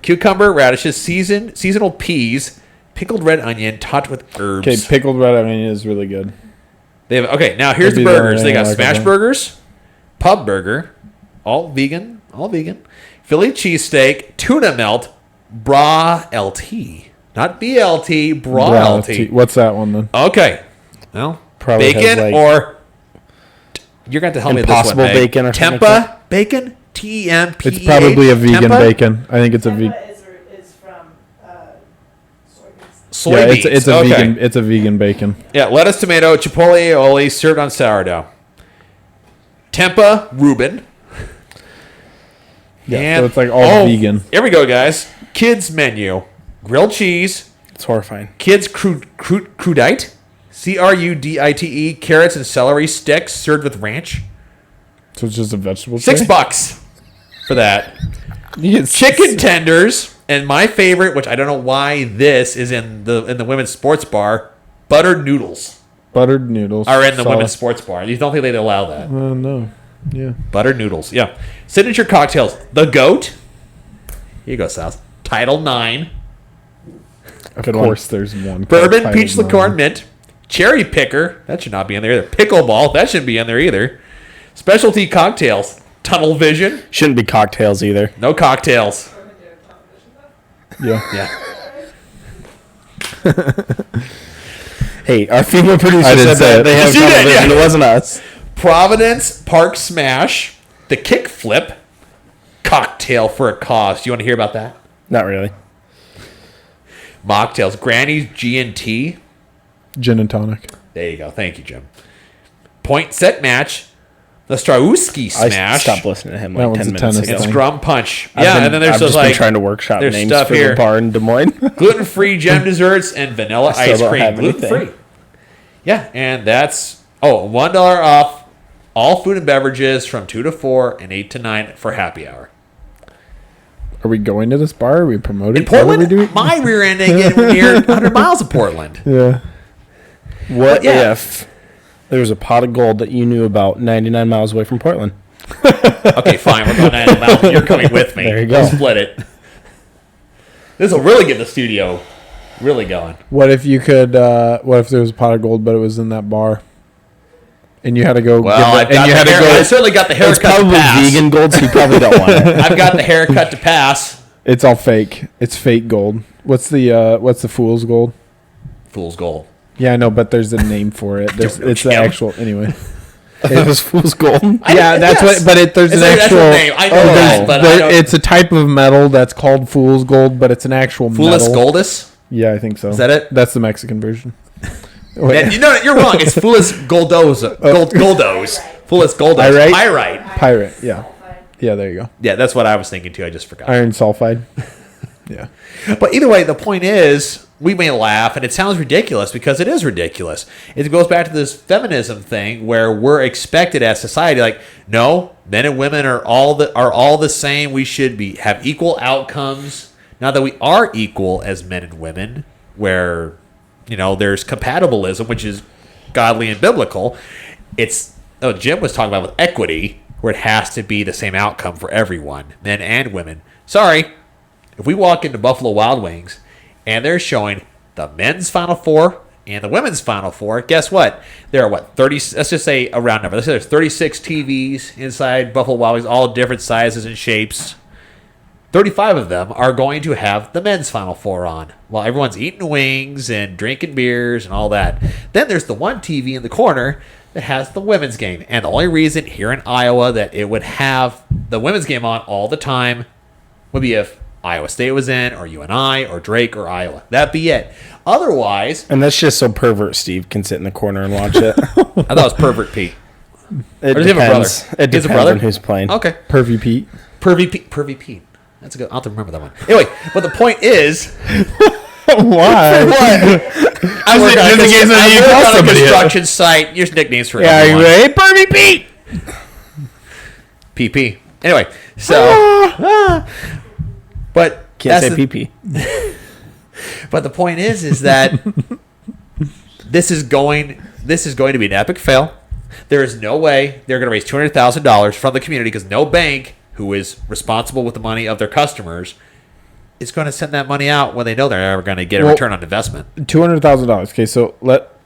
Cucumber, radishes, seasonal peas, pickled red onion, topped with herbs. Okay, pickled red onion is really good. They have now here's the Maybe the burgers. They got only smash one. burgers, pub burger, all vegan, Philly cheesesteak, tuna melt, bra LT. Not BLT, bra LT. What's that one then? Okay. Well, Probably bacon has, like, or you're going to tell me this Impossible one, bacon or something Tempa like that? bacon, TEMPA. It's probably a vegan Tempa? bacon. I think it's a vegan. Tempa is from soybeans. Soybeans. Yeah, it's a Okay. vegan. It's a vegan bacon. Yeah, lettuce, tomato, chipotle aioli served on sourdough. Tempa Reuben. Yeah, so it's like all vegan. Here we go, guys. Kids menu: grilled cheese, It's horrifying. kids crudite, CRUDITE, carrots and celery sticks served with ranch. So it's just a vegetable. $6 for that. Chicken. Chicken tenders, and my favorite, which I don't know why this is in the women's sports bar, buttered noodles Buttered noodles are in the Solid. women's sports bar. You don't think they'd allow that? No. Yeah. Buttered noodles, yeah. Signature cocktails: the goat. Here you go, Sal. Title IX. Of course, there's one. Bourbon, called peach Title liqueur, IX. mint. Cherry picker. That should not be in there either. Pickleball. That shouldn't be in there either. Specialty cocktails: tunnel vision. Shouldn't be cocktails either. No cocktails. Yeah. Yeah. Hey, our female producer I didn't said say that it. they have She did, television. yeah. It wasn't us. Providence Park Smash. The kick flip. Cocktail for a cause. Do you want to hear about that? Not really. Mocktails. Granny's G&T. Gin and tonic. There you go. Thank you, Jim. Point set match. The Strauski I Smash. stopped listening to him That like one's 10 a minutes tennis ago. And thing. Scrum Punch. I've Yeah, been- and then there's I've those just been like trying to workshop there's names stuff for here. the bar in Des Moines. gluten-free gem desserts and vanilla I still ice don't cream. have anything. Gluten-free. Yeah, and that's $1 off all food and beverages from 2 to 4 and 8 to 9 for happy hour. Are we going to this bar? Are we promoting? In Portland, What are we doing? my rear end ain't getting near 100 miles of Portland. Yeah. What yeah. if there was a pot of gold that you knew about 99 miles away from Portland? Okay, fine. We're going 90 miles. You're coming with me. There you go. We'll split it. This will really get the studio really going. What if you could? What if there was a pot of gold, but it was in that bar, and you had to go? Well, give it, and you had to I go. certainly got the It's haircut to probably pass. vegan gold, so you probably don't want it. I've got the haircut to pass. It's all fake. It's fake gold. What's the fool's gold? Fool's gold. Yeah, I know, but there's a name for it. It's the Jim. actual anyway. That was fool's gold. Yeah, that's yes. what. But there's It's an an actual actual name. I know there's- that, but I don't- it's a type of metal that's called fool's gold, but it's an actual Foolus metal. Goldus? Yeah, I think so. Is that it? That's the Mexican version. And you're wrong. It's Foolus Goldos. Goldos. Foolus Goldos. Pyrite? Pyrite. Pirate. Yeah. Yeah, there you go. Yeah, that's what I was thinking too. I just forgot. Iron sulfide. Yeah. But either way, the point is, we may laugh, and it sounds ridiculous because it is ridiculous. It goes back to this feminism thing where we're expected as society, like, no, men and women are all the same. We should have equal outcomes. Now that we are equal as men and women, where there's compatibilism, which is godly and biblical. Jim was talking about with equity, where it has to be the same outcome for everyone, men and women. Sorry, if we walk into Buffalo Wild Wings and they're showing the men's Final Four and the women's Final Four, guess what? There are 30, let's just say a round number. Let's say there's 36 TVs inside Buffalo Wild Wings, all different sizes and shapes. 35 of them are going to have the men's Final Four on while everyone's eating wings and drinking beers and all that. Then there's the one TV in the corner that has the women's game. And the only reason here in Iowa that it would have the women's game on all the time would be if Iowa State was in, or UNI, or Drake, or Iowa. That'd be it. Otherwise... And that's just so pervert Steve can sit in the corner and watch it. I thought it was pervert Pete. It Or does he have a brother? It He has a depends brother? on who's playing. Okay. Pervy Pete. Pervy Pete. That's a good... I'll have to remember that one. Anyway, but the point is... Why? I was on a construction site. Here's nicknames for everyone. Hey, Pervy Pete! PP. Anyway, so... But Can't that's say PP. But the point is that this is going to be an epic fail. There is no way they're going to raise $200,000 from the community because no bank who is responsible with the money of their customers is going to send that money out when they know they're never going to get a return on investment. $200,000. Okay, so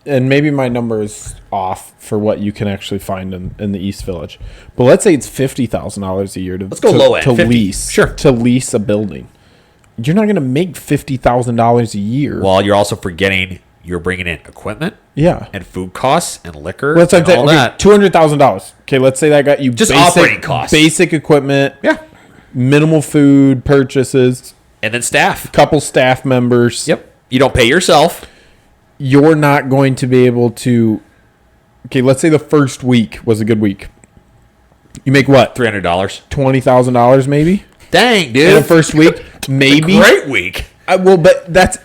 and maybe my number is off for what you can actually find in the East Village, but let's say it's $50,000 a year to let's go low end to 50. lease. Sure, to lease a building. You're not going to make $50,000 a year. Well, you're also forgetting you're bringing in equipment, yeah, and food costs and liquor. Well, and all that. $200,000. Okay, let's say that got you just operating costs, basic equipment, yeah, minimal food purchases, and then staff, couple staff members. Yep, you don't pay yourself. You're not going to be able to. Okay, let's say the first week was a good week. You make what? $300, $20,000 maybe. Dang, dude! In the first week, maybe. Great week. Well, but that's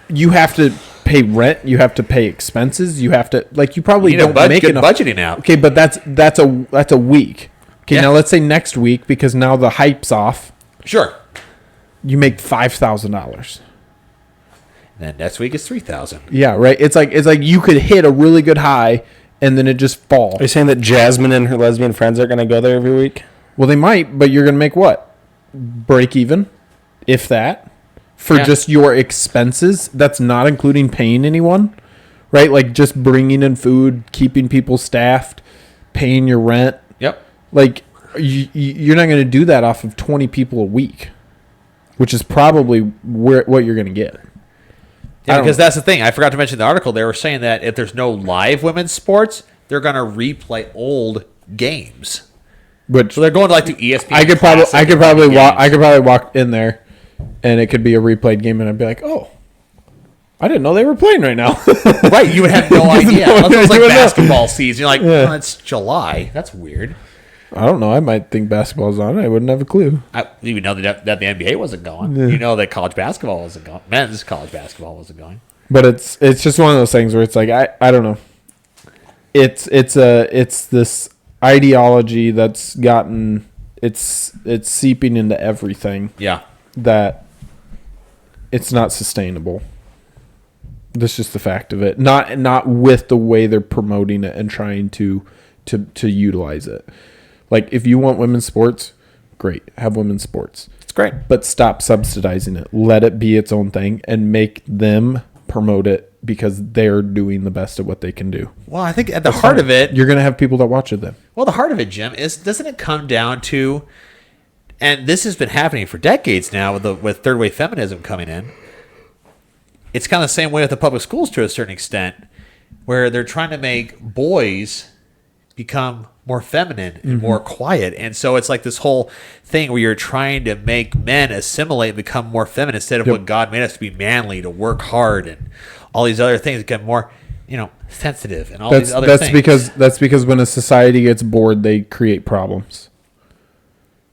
you have to pay rent. You have to pay expenses. You have to you probably don't make enough budgeting out. Okay, but that's a week. Okay, yeah. Now let's say next week because now the hype's off. Sure. You make $5,000. And then next week is $3,000. Yeah, right. It's like you could hit a really good high and then it just fall. Are you saying that Jasmine and her lesbian friends are going to go there every week? Well, they might, but you're going to make what? Break even, if that, for just your expenses. That's not including paying anyone, right? Like just bringing in food, keeping people staffed, paying your rent. Yep. Like you're not going to do that off of 20 people a week, which is probably what you're going to get. Yeah, because that's the thing. I forgot to mention the article. They were saying that if there's no live women's sports, they're going to replay old games. So they're going to ESPN. I could probably walk in there, and it could be a replayed game, and I'd be like, "Oh, I didn't know they were playing right now." Right? You would have no idea. Unless it was like basketball season. You're like, "Oh, it's July. That's weird." I don't know. I might think basketball's on. I wouldn't have a clue. You would know that the NBA wasn't going. Yeah. You know that college basketball wasn't going. Men's college basketball wasn't going. But it's just one of those things where it's like I don't know. It's this ideology that's gotten it's seeping into everything. Yeah. That it's not sustainable. That's just the fact of it. Not with the way they're promoting it and trying to utilize it. Like, if you want women's sports, great. Have women's sports. It's great. But stop subsidizing it. Let it be its own thing and make them promote it because they're doing the best of what they can do. Well, I think at the heart of it... You're going to have people that watch it then. Well, the heart of it, Jim, is doesn't it come down to... And this has been happening for decades now with third wave feminism coming in. It's kind of the same way with the public schools to a certain extent, where they're trying to make boys become more feminine and more quiet. And so it's like this whole thing where you're trying to make men assimilate and become more feminine instead of what God made us to be manly, to work hard and all these other things, become more, sensitive and all these other things. That's because when a society gets bored, they create problems.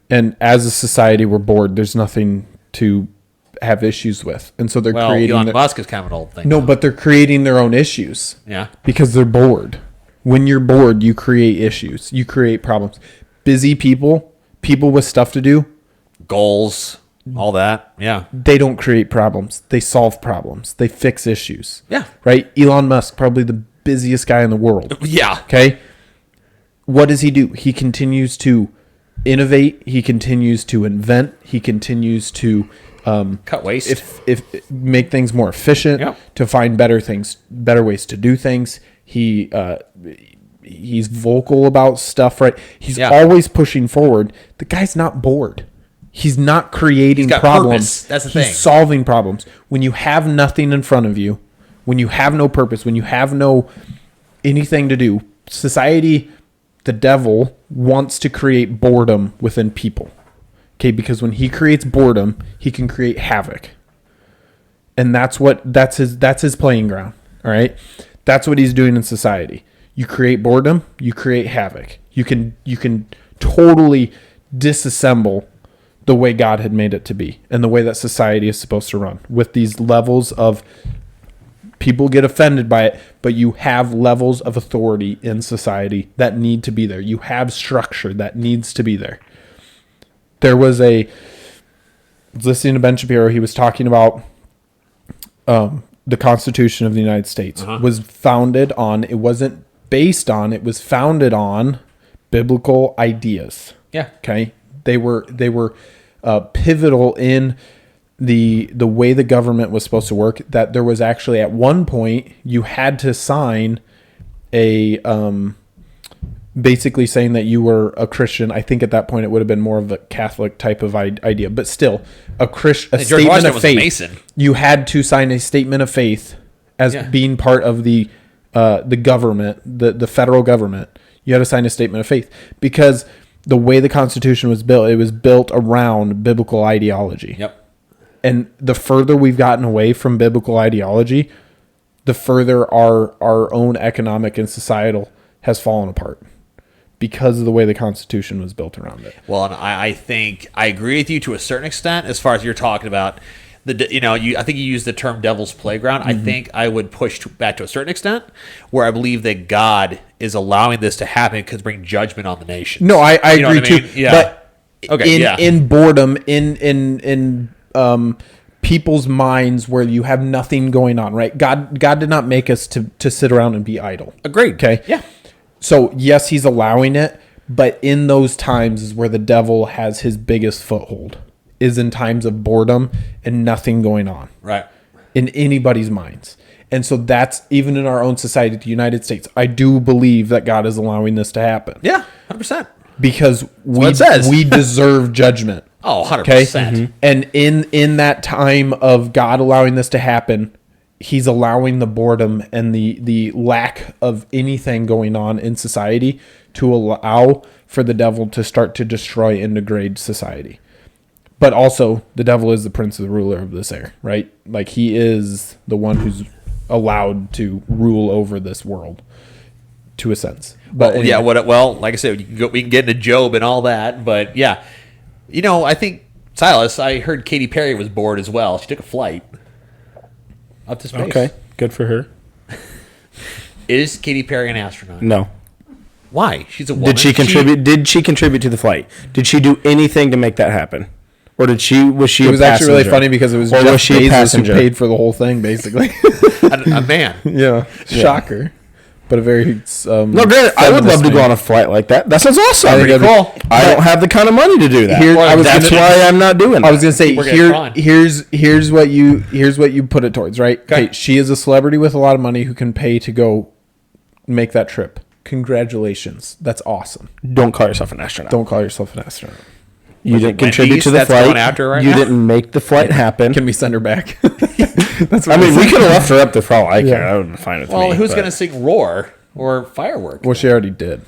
And as a society, we're bored. There's nothing to have issues with, and so they're Well, creating. Elon Musk is kind of an old thing. No, but they're creating their own issues. Yeah. Because they're bored. When you're bored, you create issues. You create problems. Busy people with stuff to do, Goals, all that. Yeah. they don't create problems. They solve problems. They fix issues. Yeah. Right? Elon Musk, probably the busiest guy in the world. Yeah. Okay? What does he do? He continues to innovate. He continues to invent. He continues to Cut waste. if make things more efficient, Yeah. to find better ways to do things. He's vocal about stuff, right? He's Yeah. always pushing forward. The guy's not bored. He's not creating He's got problems. purpose. That's the He's thing. solving problems. When you have nothing in front of you, when you have no purpose, when you have no anything to do, society, the devil wants to create boredom within people. Okay, because when he creates boredom, he can create havoc. And that's his playing ground. All right? That's what he's doing in society. You create boredom, you create havoc. You can totally disassemble the way God had made it to be and the way that society is supposed to run, with these levels of people get offended by it, but you have levels of authority in society that need to be there. You have structure that needs to be there. There was listening to Ben Shapiro, he was talking about the Constitution of the United States was founded on, it wasn't based on, it was founded on biblical ideas. Yeah. Okay. They were pivotal in the way the government was supposed to work, that there was actually at one point you had to sign a basically saying that you were a Christian. I think at that point it would have been more of a Catholic type of idea, but still a statement Washington of was a faith. Mason. You had to sign a statement of faith as being part of the government, the federal government. You had to sign a statement of faith because the way the Constitution was built, it was built around biblical ideology. Yep. And the further we've gotten away from biblical ideology, the further our own economic and societal has fallen apart because of the way the Constitution was built around it. Well, and I think I agree with you to a certain extent as far as you're talking about I think you used the term devil's playground. I think I would push back to a certain extent where I believe that God is allowing this to happen because bring judgment on the nation. No, I You know agree what I mean? too. Yeah. But Okay, in boredom, in people's minds where you have nothing going on, right? God did not make us to sit around and be idle. Agreed. Okay. Yeah. So yes, he's allowing it, but in those times is where the devil has his biggest foothold, is in times of boredom and nothing going on. Right. In anybody's minds. And so that's even in our own society, the United States. I do believe that God is allowing this to happen. Yeah, 100%. Because what it says. we deserve judgment. Oh, 100%. Okay? And in that time of God allowing this to happen, he's allowing the boredom and the lack of anything going on in society to allow for the devil to start to destroy and degrade society. But also, the devil is the prince of the ruler of this air, right? Like, he is the one who's allowed to rule over this world, to a sense. But Yeah, like I said, we can get into Job and all that, but yeah. I think, Silas, I heard Katy Perry was bored as well. She took a flight up to space. Okay, good for her. Is Katy Perry an astronaut? No. Why? She's a woman. Did she contribute? Did she contribute to the flight? Did she do anything to make that happen? Or was she? it was actually really funny because it was Or Jeff was she a Bezos who passenger? paid for the whole thing, basically. a man. Yeah. Shocker. But a very No, granted, I would love to go on a flight like that. That sounds awesome. I think Pretty that'd cool. I don't have the kind of money to do that. That's why I'm not doing that. I was gonna say We're gonna here's what you put it towards, right? Okay, she is a celebrity with a lot of money who can pay to go make that trip. Congratulations, that's awesome. Don't call yourself an astronaut. Don't call yourself an astronaut. You didn't contribute Wendy's to the that's flight. going after right you now? didn't make the flight happen. Can we send her back? That's I mean, we could have left her up there for all I care. That would have been fine with me. Well, who's but- going to sing Roar or Firework? Well, she already did.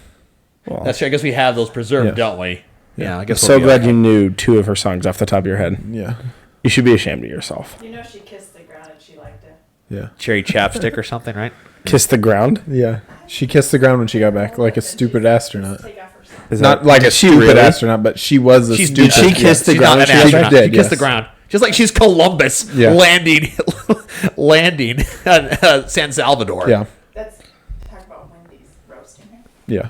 That's true. I guess we have those preserved, Yeah. don't we? Yeah, I guess So glad you knew 2 of her songs off the top of your head. Yeah. You should be ashamed of yourself. You know she kissed the ground and she liked it. Yeah. Cherry chapstick or something, right? Kiss the ground. Yeah. She kissed the ground when she got back, like a stupid astronaut. Take off her socks. Is Not that- like a did she stupid really? astronaut, but she was a She's stupid. Did she kiss the She's ground? not when an she was astronaut. back? did, She kissed the yes. ground. Just like she's Columbus Yeah. landing at San Salvador. Yeah. That's talk about Wendy's roasting her. Yeah.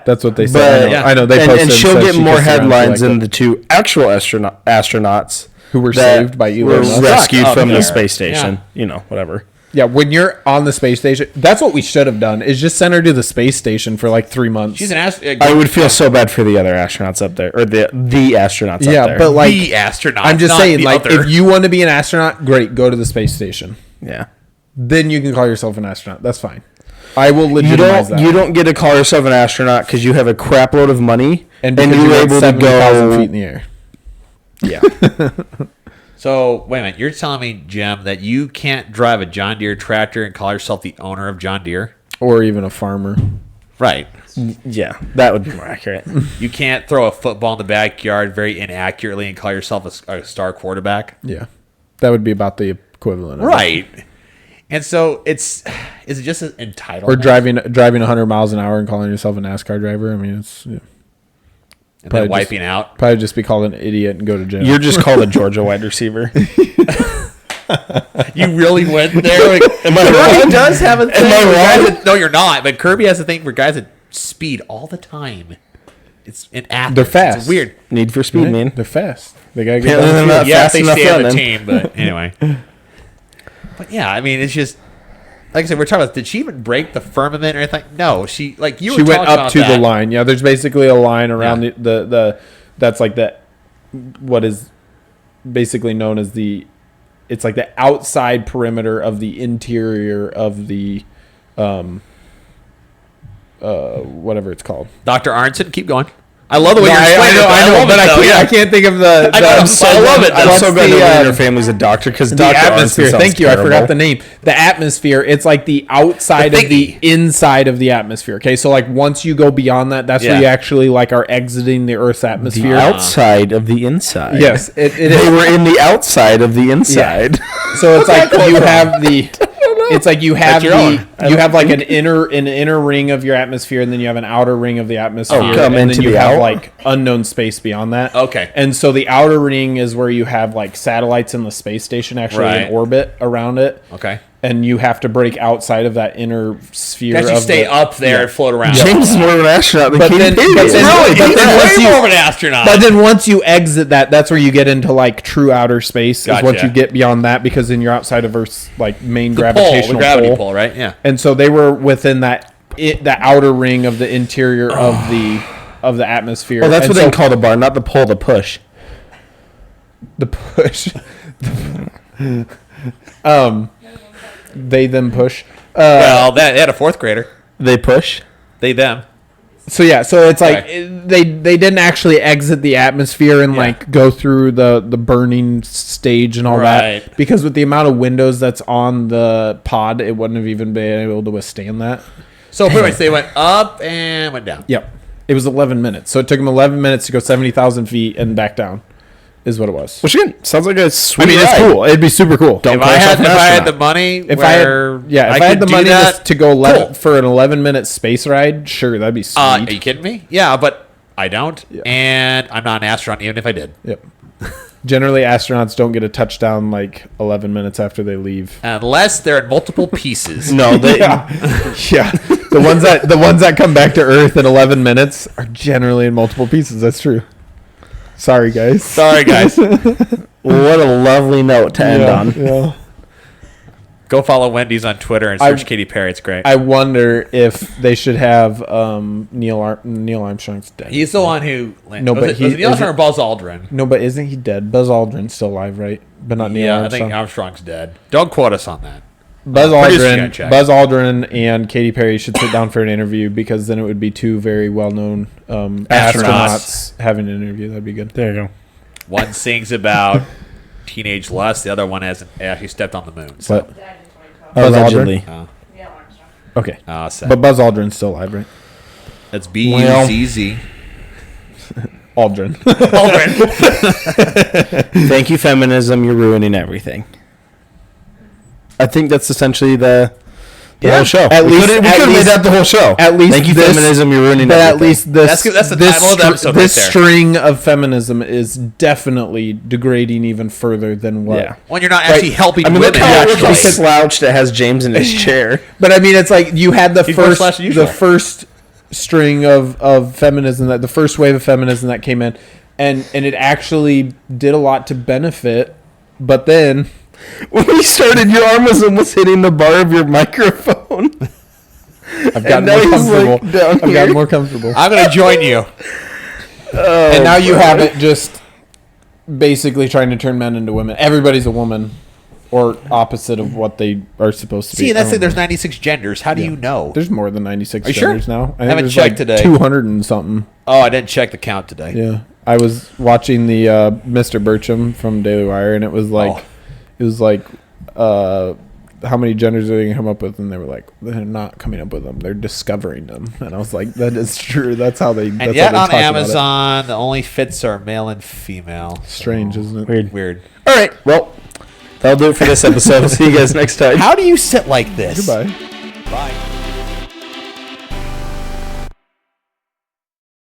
That's what They But, said. yeah. I know they posted and she'll said get she more kissed around headlines like than that. the two actual astronauts Who were that saved by were Elon Musk. rescued Stuck up from there. the space station. Yeah. You know, whatever. Yeah, when you're on the space station, that's what we should have done. Is just send her to the space station for like 3 months. She's an I would feel so bad for the other astronauts up there, or the astronauts up yeah, there. but like the astronaut. I'm just not saying, the like other. if you want to be an astronaut, great, go to the space station. yeah. Then you can call yourself an astronaut. That's fine. I will You legitimize don't. that. You don't get to call yourself an astronaut because you have a crap load of money and and because you're you're able to 70,000 go. feet in the air. Yeah. So wait a minute, you're telling me, Jim, that you can't drive a John Deere tractor and call yourself the owner of John Deere? Or even a farmer. Right. Yeah, that would be more accurate. You can't throw a football in the backyard very inaccurately and call yourself a star quarterback? Yeah. That would be about the equivalent of it. Right. And so is it just an entitlement? Or driving 100 miles an hour and calling yourself a NASCAR driver. I mean, it's and probably then wiping out? probably just be called an idiot and go to jail. You're just called a Georgia wide receiver. You really went there? Like, Am I Kirby wrong? does have a thing. Am I for guys wrong? that- no, you're not. But Kirby has a thing for guys that speed all the time. It's in Athens. They're fast. It's weird. Need for speed, man. They're fast. They gotta get Apparently down the they're field. not Yeah, if fast they enough stay on the running. team. But anyway. But yeah, I mean, it's just like I said. We're talking about. Did she even break the firmament or anything? No, she like you. She were went talking up about to the that. line. Yeah, there's basically a line around Yeah. the that's like the what is basically known as the it's like the outside perimeter of the interior of the whatever it's called. Dr. Arnson, keep going. I love the way No, you're I explaining it, know, love but it, I though, can't, yeah. I can't think of the. I know, I'm I love it, though. I'm so glad the, nobody in your family's a doctor because the Dr. atmosphere. Arnson sounds Thank you. I forgot terrible. the name. The atmosphere. It's like the outside The of the thingy. inside of the atmosphere. Okay, so like once you go beyond that, that's where Yeah. you actually like are exiting the Earth's atmosphere. The outside of the inside. Yes, it They is. were in the outside of the inside. So it's like you have the. It's like you have your own. you have like an inner ring of your atmosphere, and then you have an outer ring of the atmosphere, Oh, come and into then you the have out? like unknown space beyond that. Okay. And so the outer ring is where you have like satellites in the space station actually Right. in orbit around it. Okay. And you have to break outside of that inner sphere. You actually of stay the, up there Yeah. and float around. James is more of an astronaut than But Katy then- Perry but is. then- Really? but He's then once way you- more of an astronaut. But then once you exit that, that's where you get into like true outer space. Is what Gotcha. you get beyond that because then you're outside of Earth's like main the gravitational gravity pull, right? Yeah. And so they were within that the outer ring of the interior of the atmosphere. Well, that's And what so they call the bar, not the pull, the push. the push. They them push. Well, they had a fourth grader. They push. They them. So yeah, so it's like Okay. they didn't actually exit the atmosphere and Yeah. like go through the burning stage and all Right. that because with the amount of windows that's on the pod, it wouldn't have even been able to withstand that. So pretty much they went up and went down. Yep, it was 11 minutes. So it took them 11 minutes to go 70,000 feet and back down, is what it was. Which again sounds like a sweet I mean, it's ride. cool. It'd be super cool. Don't If call I yourself had an the astronaut. money, If where I had could the do money that, to go cool. for an 11-minute space ride, sure, that'd be sweet. Are you kidding me? Yeah, but I don't, and I'm not an astronaut even if I did. Yep. Generally, astronauts don't get a touchdown like 11 minutes after they leave. Unless they're in multiple pieces. No, they. Yeah. The ones that come back to Earth in 11 minutes are generally in multiple pieces. That's true. Sorry, guys. Sorry, guys. What a lovely note to end on. Yeah. Go follow Wendy's on Twitter and search Katy Perry. It's great. I wonder if they should have Neil Armstrong's dead. He's the one who landed. No, was but it, he- was it Neil is Armstrong or Buzz Aldrin? No, but isn't he dead? Buzz Aldrin's still alive, right? But not Neil Yeah, I Armstrong. think Armstrong's dead. Don't quote us on that. Buzz Producer's gonna check. Aldrin and Katy Perry should sit down for an interview because then it would be two very well-known astronauts having an interview. That'd be good. There you go. One sings about teenage lust. The other one hasn't actually stepped on the moon. So. But Died in 2012. Buzz Allegedly. Neil Armstrong. okay, Sad. but Buzz Aldrin's still alive, right? That's B-U-Z-Z. Aldrin. Aldrin. Thank you, feminism. You're ruining everything. I think that's essentially the The whole show. At least we could have made that the whole show. At least thank you, this, feminism. You're ruining but everything. at least this. That's the this title of the episode right this there. string of feminism is definitely degrading even further than what. Yeah. When you're not actually helping I mean, look women. how actually. slouched it has James in his chair. But I mean, it's like you had the He's more slouched than usual. first string of feminism, that the first wave of feminism that came in, and it actually did a lot to benefit. But then When we started, your arm was almost hitting the bar of your microphone. I've gotten now more he's, comfortable. like, down I've here. gotten more comfortable. I'm going to join you. And now you have it just basically trying to turn men into women. Everybody's a woman, or opposite of what they are supposed to be. See, that's I like don't there's know. 96 genders. How do you know? There's more than 96 Are you sure? genders now. I haven't there's checked today. 200 and something. Oh, I didn't check the count today. Yeah, I was watching the Mr. Burcham from Daily Wire, and it was like, how many genders are they gonna come up with? And they were like, they're not coming up with them; they're discovering them. And I was like, that is true. That's how they. And that's yet how they on talk about it. Amazon, the only fits are male and female. Strange, isn't it? Weird. All right. Well, that'll do it for this episode. See you guys next time. How do you sit like this? Goodbye. Bye.